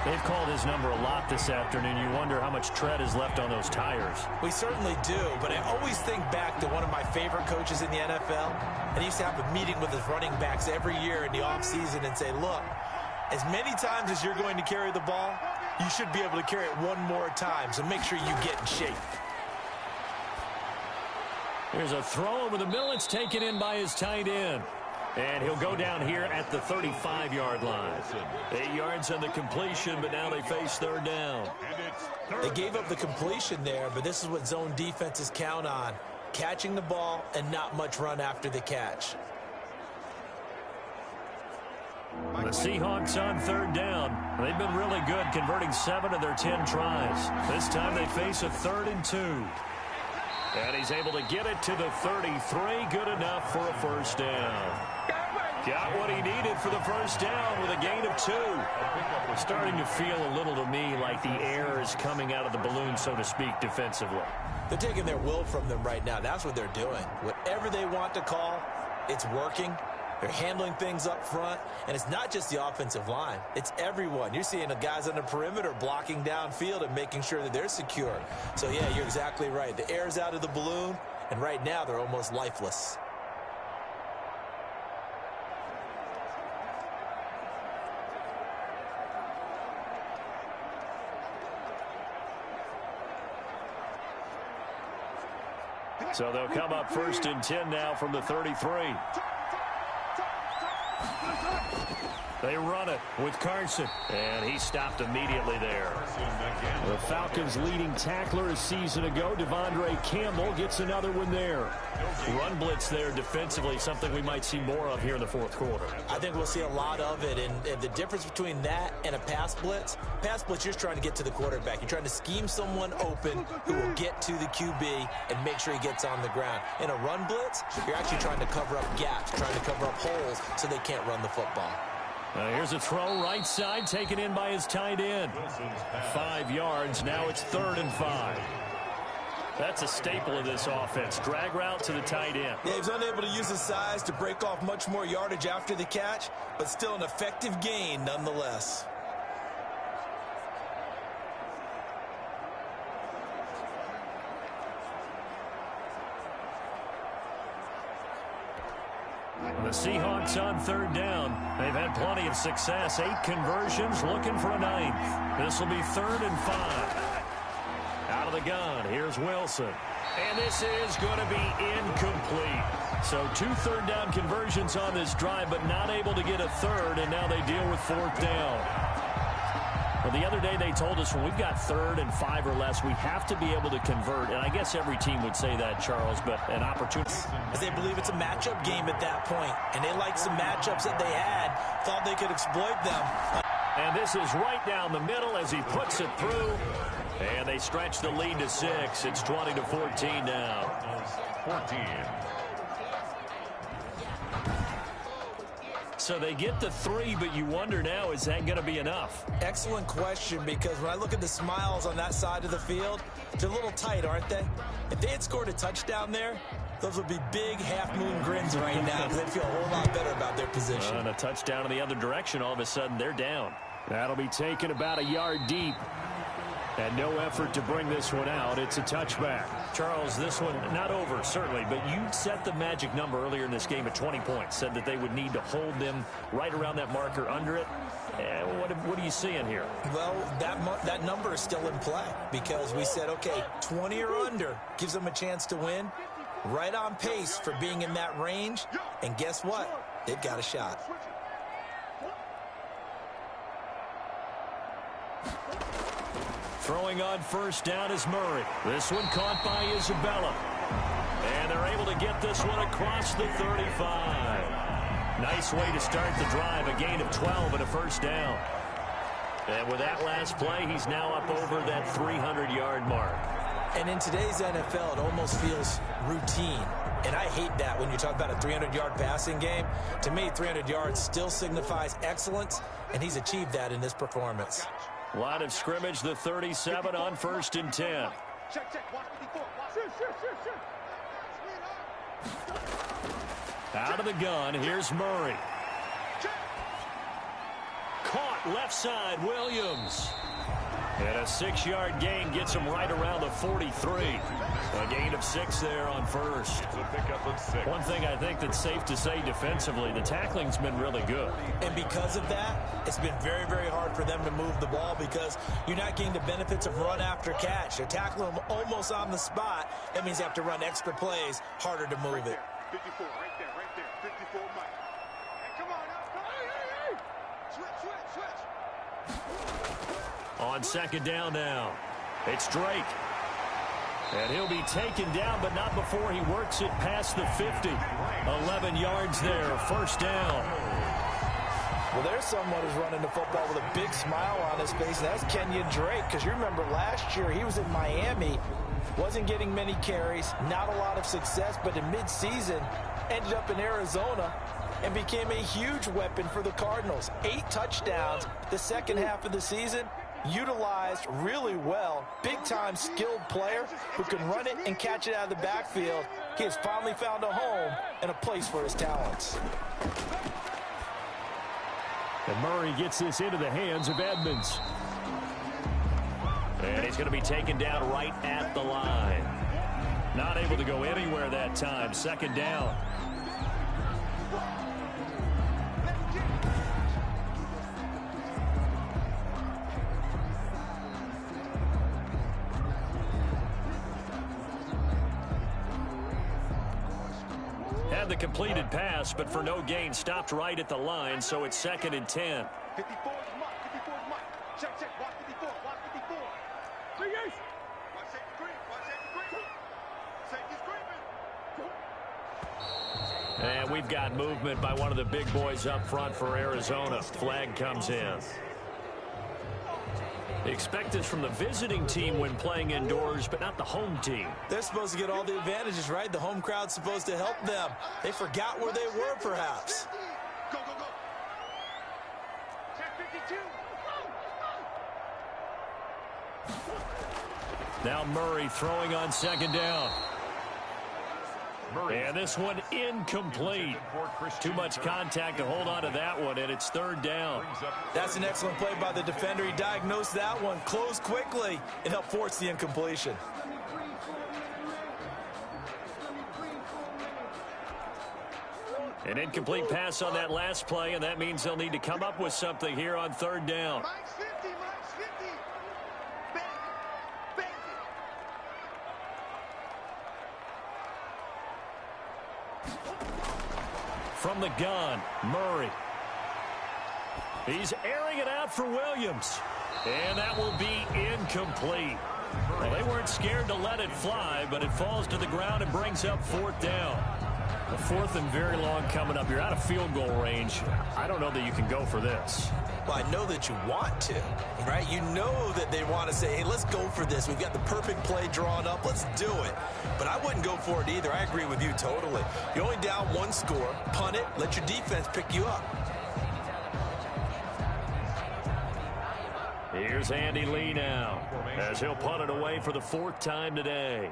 They've called his number a lot this afternoon. You wonder how much tread is left on those tires. We certainly do, but I always think back to one of my favorite coaches in the NFL. And he used to have a meeting with his running backs every year in the offseason and say, look, as many times as you're going to carry the ball, you should be able to carry it one more time, so make sure you get in shape. Here's a throw over the middle. It's taken in by his tight end. And he'll go down here at the 35-yard line. 8 yards on the completion, but now they face 3rd down. They gave up the completion there, but this is what zone defenses count on. Catching the ball and not much run after the catch. The Seahawks on 3rd down. They've been really good, converting 7 of their 10 tries. This time they face a 3rd and 2. And he's able to get it to the 33. Good enough for a first down. Got what he needed for the first down with a gain of 2. It's starting to feel a little to me like the air is coming out of the balloon, so to speak, defensively. They're taking their will from them right now. That's what they're doing. Whatever they want to call, it's working. They're handling things up front, and it's not just the offensive line. It's everyone. You're seeing the guys on the perimeter blocking downfield and making sure that they're secure. So, yeah, you're exactly right. The air's out of the balloon, and right now they're almost lifeless. So they'll come up 1st and 10 now from the 33. They run it with Carson, and he stopped immediately there. The Falcons' leading tackler a season ago, Devondre Campbell, gets another one there. Run blitz there defensively, something we might see more of here in the 4th quarter. I think we'll see a lot of it, and the difference between that and a pass blitz, you're just trying to get to the quarterback. You're trying to scheme someone open who will get to the QB and make sure he gets on the ground. In a run blitz, you're actually trying to cover up gaps, trying to cover up holes so they can't run the football. Here's a throw right side, taken in by his tight end. 5 yards. Now it's 3rd and 5. That's a staple of this offense. Drag route to the tight end. Yeah, he's unable to use his size to break off much more yardage after the catch, but still an effective gain nonetheless. The Seahawks on 3rd down. They've had plenty of success. 8 conversions, looking for a 9th. This will be 3rd and 5. Out of the gun, here's Wilson. And this is going to be incomplete. So 2 3rd down conversions on this drive, but not able to get a 3rd, and now they deal with 4th down. Well, the other day they told us when we've got 3rd and 5 or less, we have to be able to convert. And I guess every team would say that, Charles, but an opportunity. As they believe it's a matchup game at that point, and they liked some matchups that they had, thought they could exploit them. And this is right down the middle as he puts it through. And they stretch the lead to 6. It's 20-14 now. 14. So they get the 3, but you wonder now, is that going to be enough? Excellent question, because when I look at the smiles on that side of the field, they're a little tight, aren't they? If they had scored a touchdown there, those would be big half-moon grins right now because they'd feel a whole lot better about their position. And a touchdown in the other direction, all of a sudden they're down. That'll be taken about a yard deep. And no effort to bring this one out. It's a touchback. Charles, this one not over, certainly, but you set the magic number earlier in this game at 20 points. Said that they would need to hold them right around that marker under it. What are you seeing here? Well, that number is still in play because we said, okay, 20 or under gives them a chance to win. Right on pace for being in that range. And guess what? They've got a shot. Throwing on first down is Murray. This one caught by Isabella. And they're able to get this one across the 35. Nice way to start the drive. A gain of 12 and a first down. And with that last play, he's now up over that 300-yard mark. And in today's NFL, it almost feels routine. And I hate that when you talk about a 300-yard passing game. To me, 300 yards still signifies excellence, and he's achieved that in this performance. Line of scrimmage, the 37 on 1st and 10. Check, check. Watch 54. Watch. Out of the gun, here's Murray. Caught left side, Williams. And a 6-yard gain gets him right around the 43. A gain of 6 there on first. It's a pickup of 6. One thing I think that's safe to say defensively, the tackling's been really good. And because of that, it's been very, very hard for them to move the ball because you're not getting the benefits of run after catch. They're tackling them almost on the spot. That means they have to run extra plays, harder to move it. 54, right there. 54, Mike. Hey, come on now. Hey. Switch. On second down now, it's Drake. And he'll be taken down, but not before he works it past the 50. 11 yards there, first down. Well, there's someone who's running the football with a big smile on his face, and that's Kenyon Drake, because you remember last year he was in Miami, wasn't getting many carries, not a lot of success, but in midseason ended up in Arizona and became a huge weapon for the Cardinals. 8 touchdowns the second half of the season. Utilized really well. Big-time skilled player who can run it and catch it out of the backfield. He has finally found a home and a place for his talents. And Murray gets this into the hands of Edmonds. And he's going to be taken down right at the line. Not able to go anywhere that time. Second down. Had the completed pass, but for no gain, stopped right at the line, so it's 2nd and 10. 54 is Mike. Check. Watch 54. Watch 54. Watch safety green. Safety's green. And we've got movement by one of the big boys up front for Arizona. Flag comes in. Expect this from the visiting team when playing indoors, but not the home team. They're supposed to get all the advantages, right? The home crowd's supposed to help them. They forgot where they were, perhaps. Go. Check 52. Now Murray throwing on second down. And this one incomplete. Too much contact to hold on to that one, and it's 3rd down. That's an excellent play by the defender. He diagnosed that one, closed quickly, and helped force the incompletion. An incomplete pass on that last play, and that means they'll need to come up with something here on 3rd down. Mike's 50. Bank it. From the gun, Murray. He's airing it out for Williams. And that will be incomplete. Well, they weren't scared to let it fly, but it falls to the ground and brings up 4th down. A 4th and very long coming up. You're out of field goal range. I don't know that you can go for this. Well, I know that you want to, right? You know that they want to say, hey, let's go for this. We've got the perfect play drawn up. Let's do it. But I wouldn't go for it either. I agree with you totally. You're only down 1 score. Punt it. Let your defense pick you up. Here's Andy Lee now, as he'll punt it away for the 4th time today.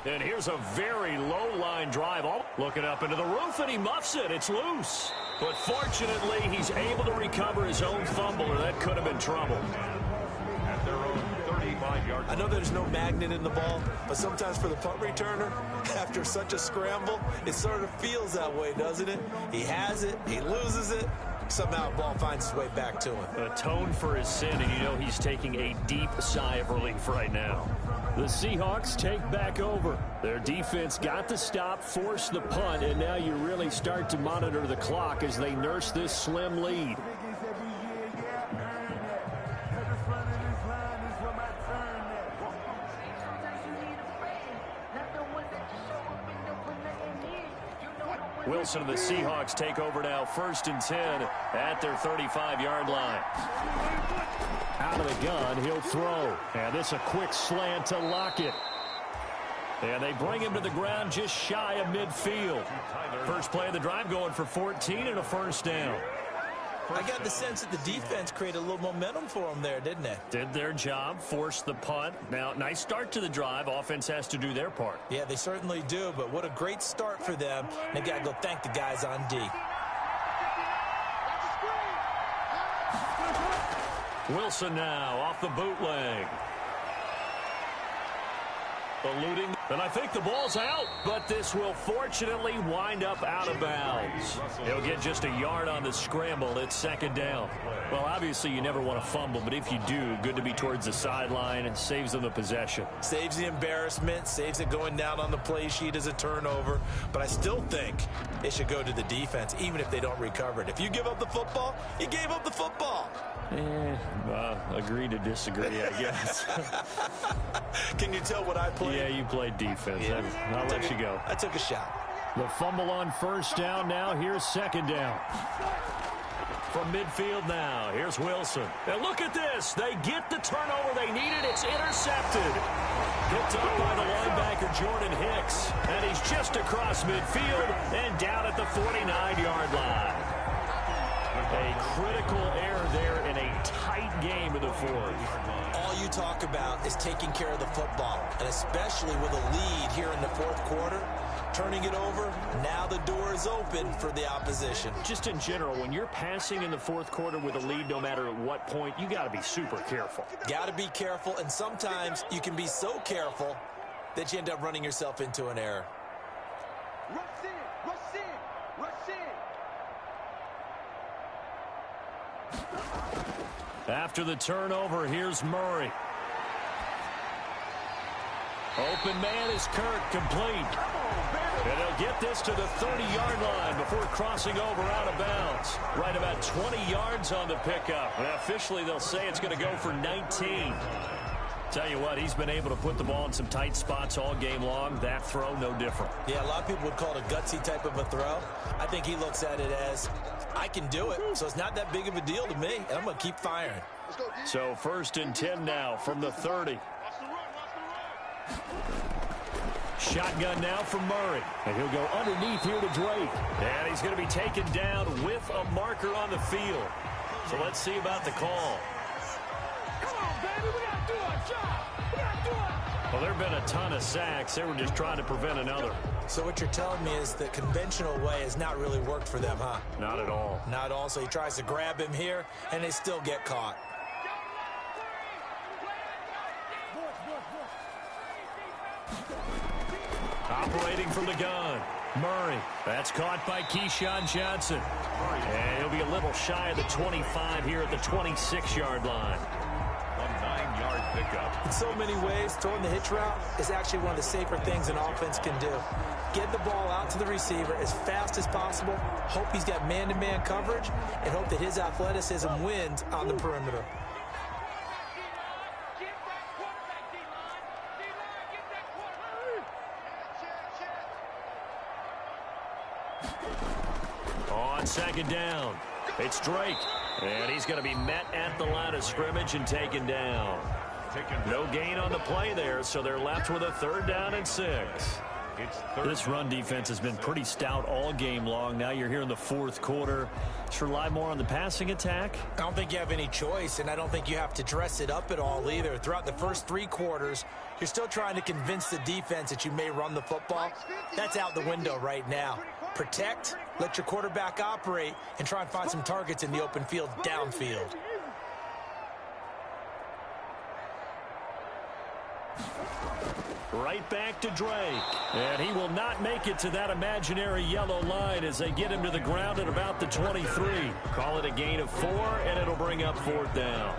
And here's a very low-line drive. Looking up into the roof, and he muffs it. It's loose. But fortunately, he's able to recover his own fumble, or that could have been trouble. At their own 35-yard. I know there's no magnet in the ball, but sometimes for the punt returner, after such a scramble, it sort of feels that way, doesn't it? He has it, he loses it. Somehow the ball finds its way back to him. Atone for his sin, and you know he's taking a deep sigh of relief right now. The Seahawks take back over. Their defense got the stop, forced the punt, and now you really start to monitor the clock as they nurse this slim lead. Wilson and the Seahawks take over now, 1st and 10 at their 35-yard line. Out of the gun, he'll throw. And this a quick slant to Lockett. And they bring him to the ground just shy of midfield. First play of the drive going for 14 and a first down. I got the sense that the defense created a little momentum for them there, didn't it? Did their job, forced the punt. Now, nice start to the drive. Offense has to do their part. Yeah, they certainly do, but what a great start for them. They got to go thank the guys on D. Wilson now off the bootleg. Eluding, and I think the ball's out, but this will fortunately wind up out of bounds. He'll get just a yard on the scramble. It's 2nd down. Well, obviously you never want to fumble, but if you do, good to be towards the sideline. It saves them the possession. Saves the embarrassment, saves it going down on the play sheet as a turnover, but I still think it should go to the defense, even if they don't recover it. If you give up the football, you gave up the football. Agree to disagree, I guess. Can you tell what I played? Yeah, you played defense. Yeah. I'll let you go. I took a shot. The fumble on 1st down now. Here's 2nd down. From midfield now, here's Wilson. And look at this. They get the turnover they needed. It's intercepted. Picked up by the linebacker, Jordan Hicks. And he's just across midfield and down at the 49-yard line. A critical error there in a tight game in the 4th. All you talk about is taking care of the football, and especially with a lead here in the 4th quarter, turning it over, now the door is open for the opposition. Just in general, when you're passing in the 4th quarter with a lead, no matter at what point, you got to be super careful. Got to be careful, and sometimes you can be so careful that you end up running yourself into an error. Rush in, rush in, rush in. After the turnover, here's Murray. Open man is Kirk, complete. And he'll get this to the 30-yard line before crossing over out of bounds. Right about 20 yards on the pickup. And officially, they'll say it's going to go for 19. Tell you what, he's been able to put the ball in some tight spots all game long. That throw, no different. Yeah, a lot of people would call it a gutsy type of a throw. I think he looks at it as, I can do it, so it's not that big of a deal to me, and I'm going to keep firing. So 1st and 10 now from the 30. Shotgun now from Murray. And he'll go underneath here to Drake. And he's going to be taken down with a marker on the field. So let's see about the call. Come on, baby, we got to do our job. We got to do it. Well, there have been a ton of sacks. They were just trying to prevent another. So what you're telling me is the conventional way has not really worked for them, huh? Not at all. Not at all. So he tries to grab him here, and they still get caught. Operating from the gun, Murray. That's caught by Keyshawn Johnson. And he'll be a little shy of the 25 here at the 26-yard line. A 9-yard pickup. In so many ways, throwing the hitch route is actually one of the safer things an offense can do. Get the ball out to the receiver as fast as possible, hope he's got man-to-man coverage, and hope that his athleticism wins on the perimeter. On 2nd down, it's Drake. And he's going to be met at the line of scrimmage and taken down. No gain on the play there, so they're left with a 3rd down and 6. This run defense has been pretty stout all game long. Now you're here in the fourth quarter. Should rely more on the passing attack? I don't think you have any choice, and I don't think you have to dress it up at all either. Throughout the first 3 quarters, you're still trying to convince the defense that you may run the football. That's out the window right now. Protect, let your quarterback operate, and try and find some targets in the open field downfield. Right back to Drake. And he will not make it to that imaginary yellow line as they get him to the ground at about the 23. Call it a gain of 4, and it'll bring up 4th down.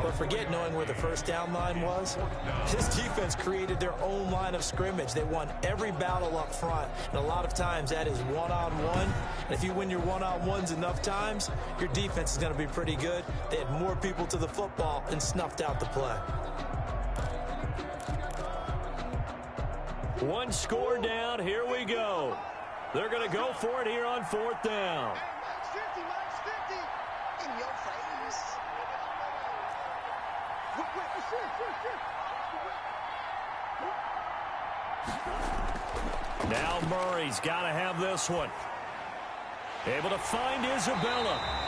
But forget knowing where the first down line was. This defense created their own line of scrimmage. They won every battle up front, and a lot of times that is one-on-one. And if you win your one-on-ones enough times, your defense is going to be pretty good. They had more people to the football and snuffed out the play. One score down. Here we go. They're going to go for it here on 4th down. Max 50, Max 50. In your face. Now Murray's got to have this one. Able to find Isabella.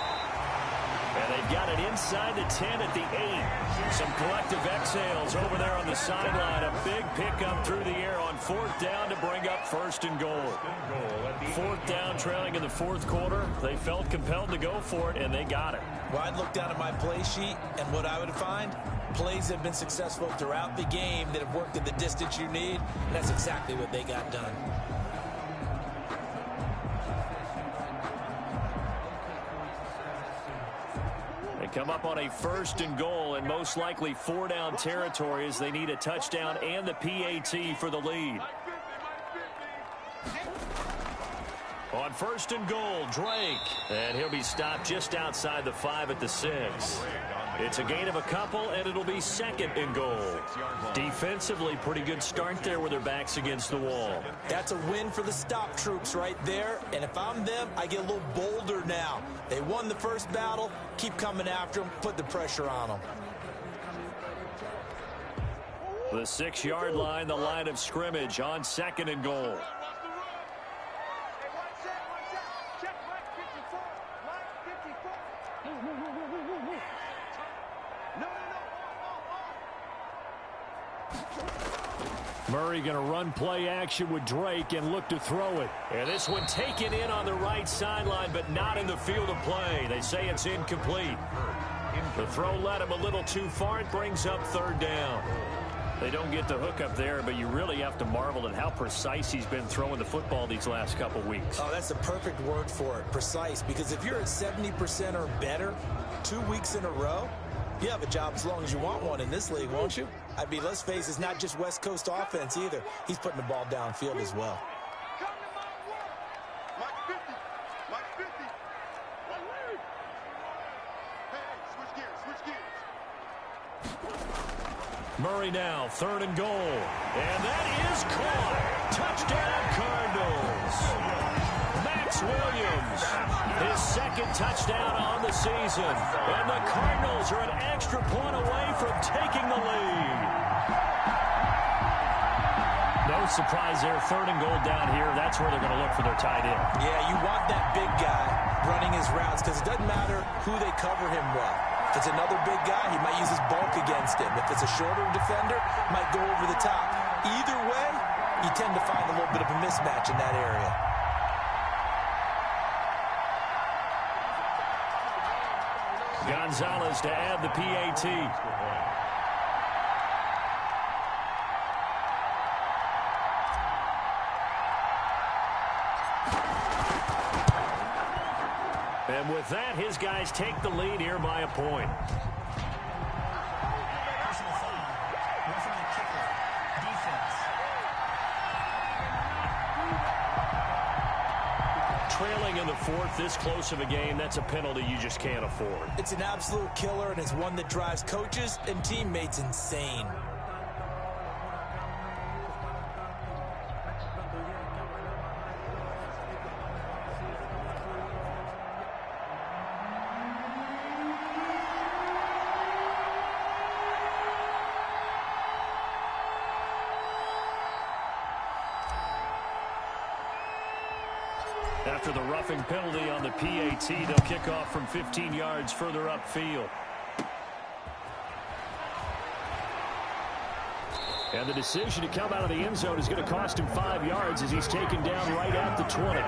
And they've got it inside the 10 at the 8. Some collective exhales over there on the sideline. A big pickup through the air on 4th down to bring up 1st and goal. 4th down, trailing in the 4th quarter. They felt compelled to go for it, and they got it. Well, I'd look down at my play sheet, and what I would find, plays have been successful throughout the game that have worked at the distance you need, and that's exactly what they got done. Come up on a 1st and goal, and most likely 4-down territory as they need a touchdown and the PAT for the lead. On 1st and goal, Drake. And he'll be stopped just outside the 5 at the 6. It's a gain of a couple, and it'll be 2nd and goal. Defensively, pretty good start there with their backs against the wall. That's a win for the stop troops right there. And if I'm them, I get a little bolder now. They won the first battle. Keep coming after them. Put the pressure on them. The 6-yard line, the line of scrimmage on 2nd and goal. Murray going to run play action with Drake and look to throw it. And this one taken in on the right sideline, but not in the field of play. They say it's incomplete. The throw led him a little too far. It brings up 3rd down. They don't get the hook up there, but you really have to marvel at how precise he's been throwing the football these last couple weeks. Oh, that's the perfect word for it, precise. Because if you're at 70% or better 2 weeks in a row, you have a job as long as you want one in this league, won't you? I mean, let's face it, it's not just West Coast offense either. He's putting the ball downfield as well. Max 50, Max 50. Hey, switch gears. Murray now, 3rd and goal. And that is caught. Touchdown, Cardinals. Max Williams, his 2nd touchdown on the season. And the Cardinals are an extra point away from taking the lead. No surprise there, 3rd and goal down here. That's where they're going to look for their tight end. Yeah, you want that big guy running his routes because it doesn't matter who they cover him well. If it's another big guy, he might use his bulk against him. If it's a shorter defender, might go over the top. Either way, you tend to find a little bit of a mismatch in that area. Gonzalez to add the PAT. And with that, his guys take the lead here by a point. Personal foul. Roughing the kicker. Defense. Trailing in the 4th, this close of a game, that's a penalty you just can't afford. It's an absolute killer, and it's one that drives coaches and teammates insane. after the roughing penalty on the PAT. They'll kick off from 15 yards further upfield. And the decision to come out of the end zone is going to cost him 5 yards as he's taken down right at the 20.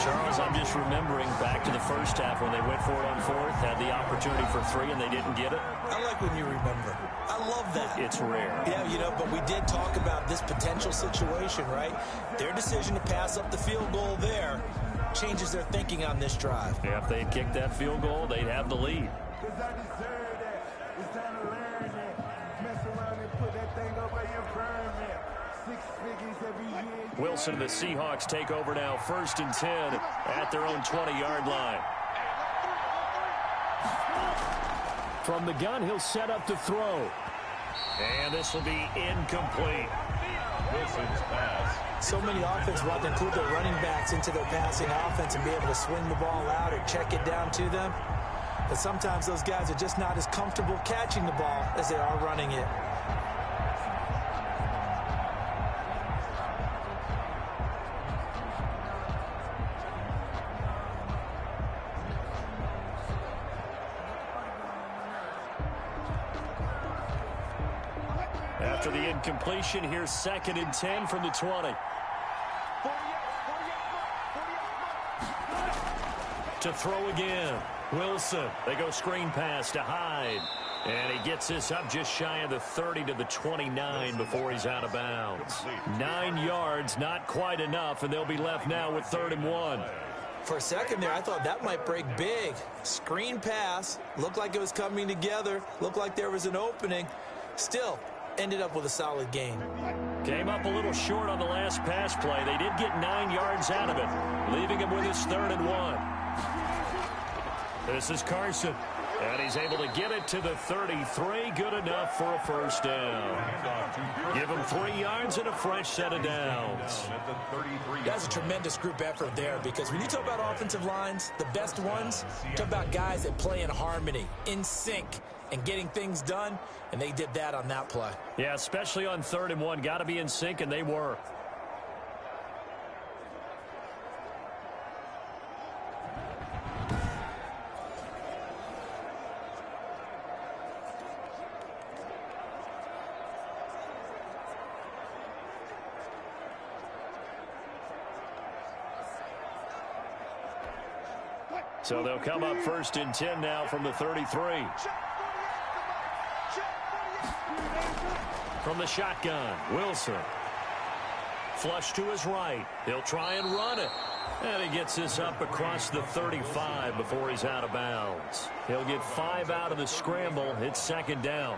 Charles, I'm just remembering back to the first half when they went for it on fourth, had the opportunity for 3, and they didn't get it. I like when you remember. I love that. It's rare. Yeah, but we did talk about this potential situation, right? Their decision to pass up the field goal there changes their thinking on this drive. Yeah, if they had kicked that field goal, they'd have the lead. Wilson and the Seahawks take over now, 1st and 10 at their own 20-yard line. From the gun, he'll set up to throw. And this will be incomplete. Wilson's pass. So many offenses want to include their running backs into their passing offense and be able to swing the ball out or check it down to them. But sometimes those guys are just not as comfortable catching the ball as they are running it. After the incompletion, here's 2nd and 10 from the 20. To throw again. Wilson. They go screen pass to Hyde. And he gets this up just shy of the 30 to the 29 before he's out of bounds. 9 yards, not quite enough, and they'll be left now with 3rd and 1. For a second there, I thought that might break big. Screen pass. Looked like it was coming together. Looked like there was an opening. Still, ended up with a solid gain. Came up a little short on the last pass play. They did get 9 yards out of it, leaving him with his 3rd and 1. This is Carson, and he's able to get it to the 33. Good enough for a 1st down. Give him 3 yards and a fresh set of downs. That's a tremendous group effort there, because when you talk about offensive lines, the best ones, talk about guys that play in harmony, in sync, and getting things done, and they did that on that play. Yeah, especially on 3rd and 1. Got to be in sync, and they were. So they'll come up 1st and 10 now from the 33. From the shotgun, Wilson. Flush to his right. He'll try and run it. And he gets this up across the 35 before he's out of bounds. He'll get 5 out of the scramble. It's 2nd down.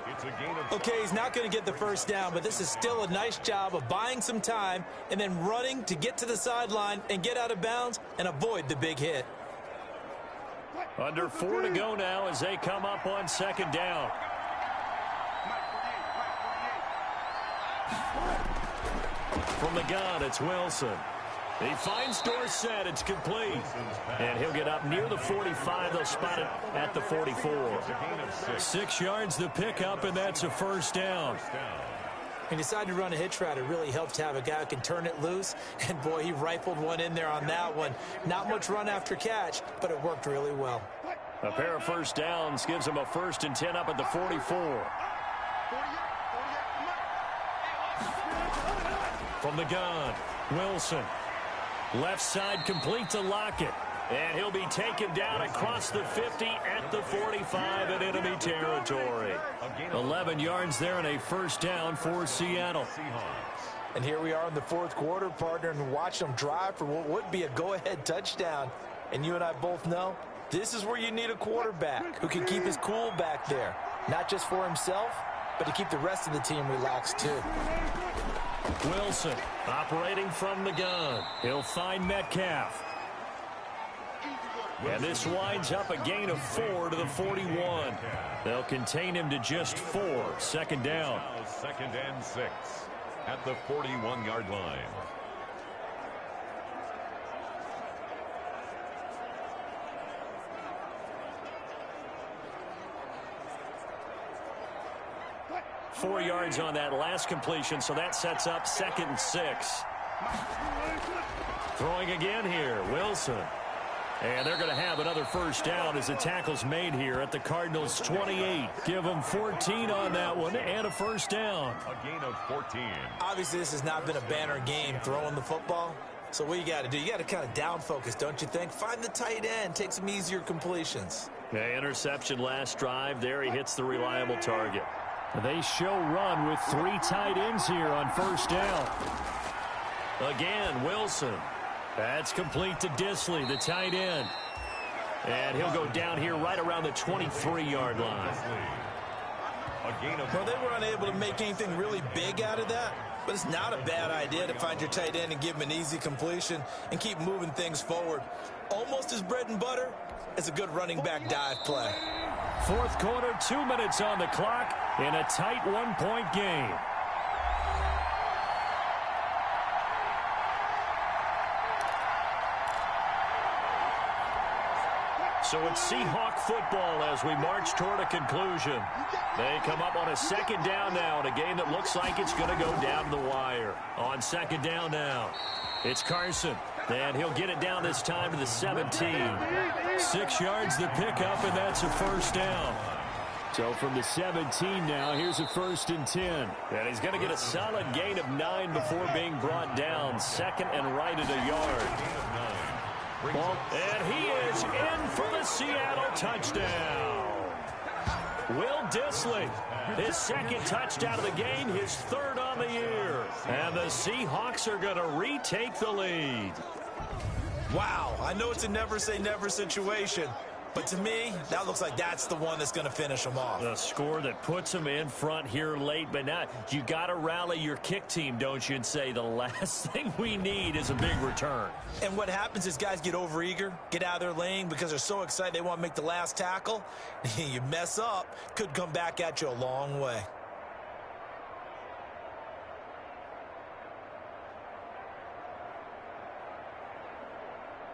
Okay, he's not going to get the 1st down, but this is still a nice job of buying some time and then running to get to the sideline and get out of bounds and avoid the big hit. Under 4 to go now as they come up on 2nd down. From the gun, it's Wilson. He finds Dorsett. It's complete. And he'll get up near the 45. They'll spot it at the 44. 6 yards the pickup, and that's a 1st down. He decided to run a hitch route. It really helps to have a guy who can turn it loose. And, boy, he rifled one in there on that one. Not much run after catch, but it worked really well. A pair of 1st downs gives him a 1st and 10 up at the 44. From the gun, Wilson. Left side complete to Lockett. And he'll be taken down across the 50 at the 45 in enemy territory. 11 yards there and a 1st down for Seattle. And here we are in the 4th quarter, partner, and watch them drive for what would be a go-ahead touchdown. And you and I both know this is where you need a quarterback who can keep his cool back there. Not just for himself, but to keep the rest of the team relaxed too. Wilson operating from the gun. He'll find Metcalf. And this winds up a gain of 4 to the 41. They'll contain him to just 4. 2nd down. 2nd and 6 at the 41-yard line. Four yards on that last completion, so that sets up 2nd and 6. Throwing again here, Wilson. And they're going to have another first down as the tackle's made here at the Cardinals' 28. Give them 14 on that one and a first down. A gain of 14. Obviously, this has not been a banner game throwing the football. So what you got to do, you got to kind of down focus, don't you think? Find the tight end, take some easier completions. The interception last drive. There he hits the reliable target. They show run with 3 tight ends here on first down. Again, Wilson. That's complete to Disley, the tight end. And he'll go down here right around the 23-yard line. Well, they were unable to make anything really big out of that, but it's not a bad idea to find your tight end and give him an easy completion and keep moving things forward. Almost as bread and butter as a good running back dive play. Fourth quarter, 2 minutes on the clock in a tight 1-point game. So it's Seahawk football as we march toward a conclusion. They come up on a second down now in a game that looks like it's going to go down to the wire. On second down now, it's Carson. And he'll get it down this time to the 17. 6 yards the pickup, and that's a first down. So from the 17 now, here's a 1st and 10. And he's going to get a solid gain of 9 before being brought down. Second and right at a yard. And he is in for the Seattle touchdown. Will Disley, his 2nd touchdown of the game, his 3rd on the year. And the Seahawks are going to retake the lead. Wow, I know it's a never say never situation, but to me, that looks like that's the one that's going to finish them off. The score that puts them in front here late, but now you got to rally your kick team, don't you, and say the last thing we need is a big return. And what happens is guys get overeager, get out of their lane because they're so excited they want to make the last tackle. You mess up, could come back at you a long way.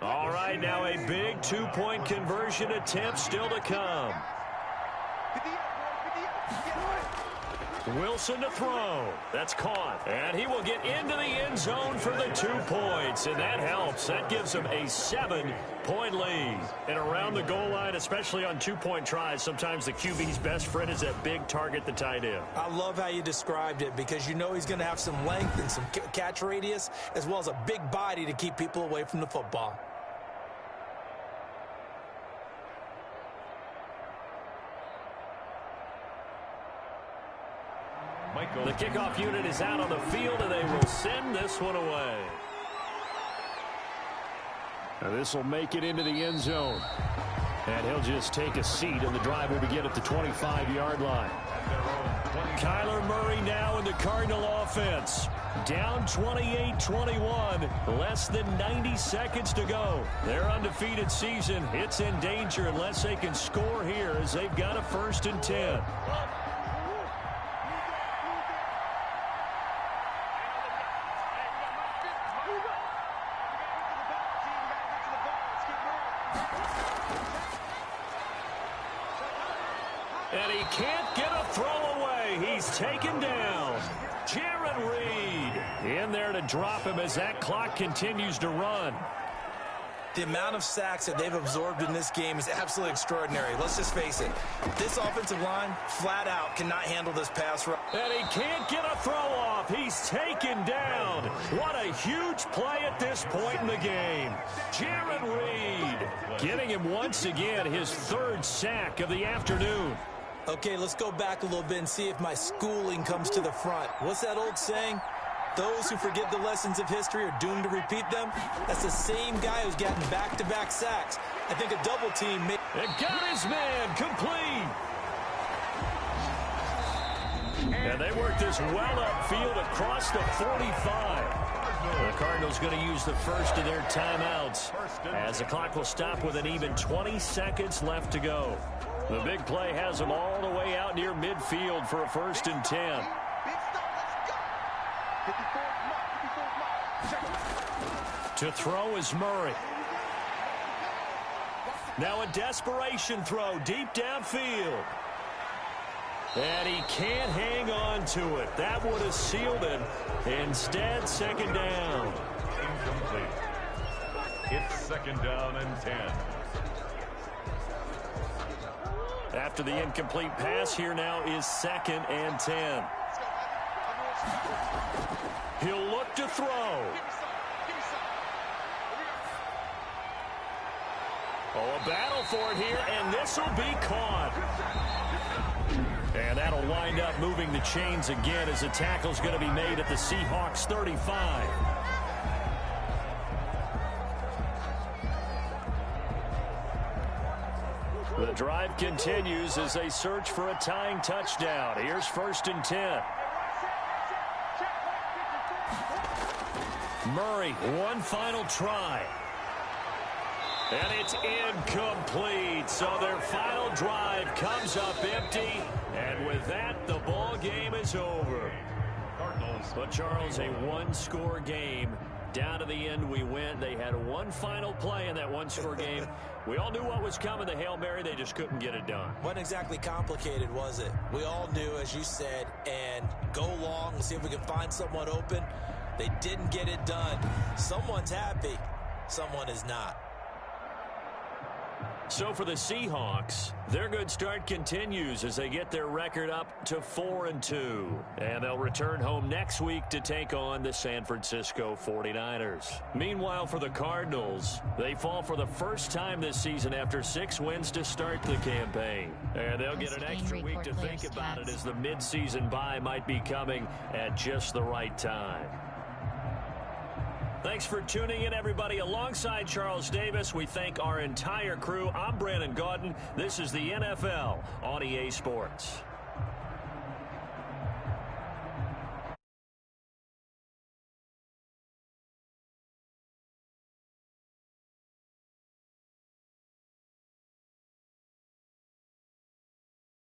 All right, now a big 2-point conversion attempt still to come. Wilson to throw. That's caught. And he will get into the end zone for the 2 points. And that helps. That gives him a 7-point lead. And around the goal line, especially on 2-point tries, sometimes the QB's best friend is that big target, the tight end. I love how you described it because you know he's going to have some length and some catch radius as well as a big body to keep people away from the football. The kickoff unit is out on the field, and they will send this one away. Now this will make it into the end zone. And he'll just take a seat, and the drive will begin at the 25-yard line. Kyler Murray now in the Cardinal offense. Down 28-21, less than 90 seconds to go. Their undefeated season, it's in danger unless they can score here as they've got a 1st and 10. And he can't get a throw away. He's taken down. Jaron Reed in there to drop him as that clock continues to run. The amount of sacks that they've absorbed in this game is absolutely extraordinary. Let's just face it. This offensive line, flat out, cannot handle this pass rush. And he can't get a throw off. He's taken down. What a huge play at this point in the game. Jaron Reed getting him once again his 3rd sack of the afternoon. Okay, let's go back a little bit and see if my schooling comes to the front. What's that old saying? Those who forget the lessons of history are doomed to repeat them. That's the same guy who's gotten back-to-back sacks. I think a double team may... It got his man complete. And they work this well upfield across the 45. The Cardinals going to use the first of their timeouts as the clock will stop with an even 20 seconds left to go. The big play has them all the way out near midfield for a 1st and 10. To throw is Murray. Now a desperation throw deep downfield. And he can't hang on to it. That would have sealed it. Instead, second down. Incomplete. It's second down and 10. After the incomplete pass, here now is second and 10. He'll look to throw. Oh, a battle for it here, and this will be caught. And that'll wind up moving the chains again as the tackle's going to be made at the Seahawks 35. The drive continues as they search for a tying touchdown. Here's first and 10. Murray, one final try. And it's incomplete. So their final drive comes up empty. And with that, the ball game is over. Cardinals. But Charles, a one-score game. Down to the end we went. They had one final play in that one-score game. We all knew what was coming, the Hail Mary. They just couldn't get it done. Wasn't exactly complicated, was it? We all knew, as you said, and go long and see if we can find someone open. They didn't get it done. Someone's happy. Someone is not. So for the Seahawks, their good start continues as they get their record up to 4-2. And they'll return home next week to take on the San Francisco 49ers. Meanwhile, for the Cardinals, they fall for the first time this season after 6 wins to start the campaign. And they'll get an extra week to think about it as the midseason bye might be coming at just the right time. Thanks for tuning in, everybody. Alongside Charles Davis, we thank our entire crew. I'm Brandon Gaudin. This is the NFL on EA Sports.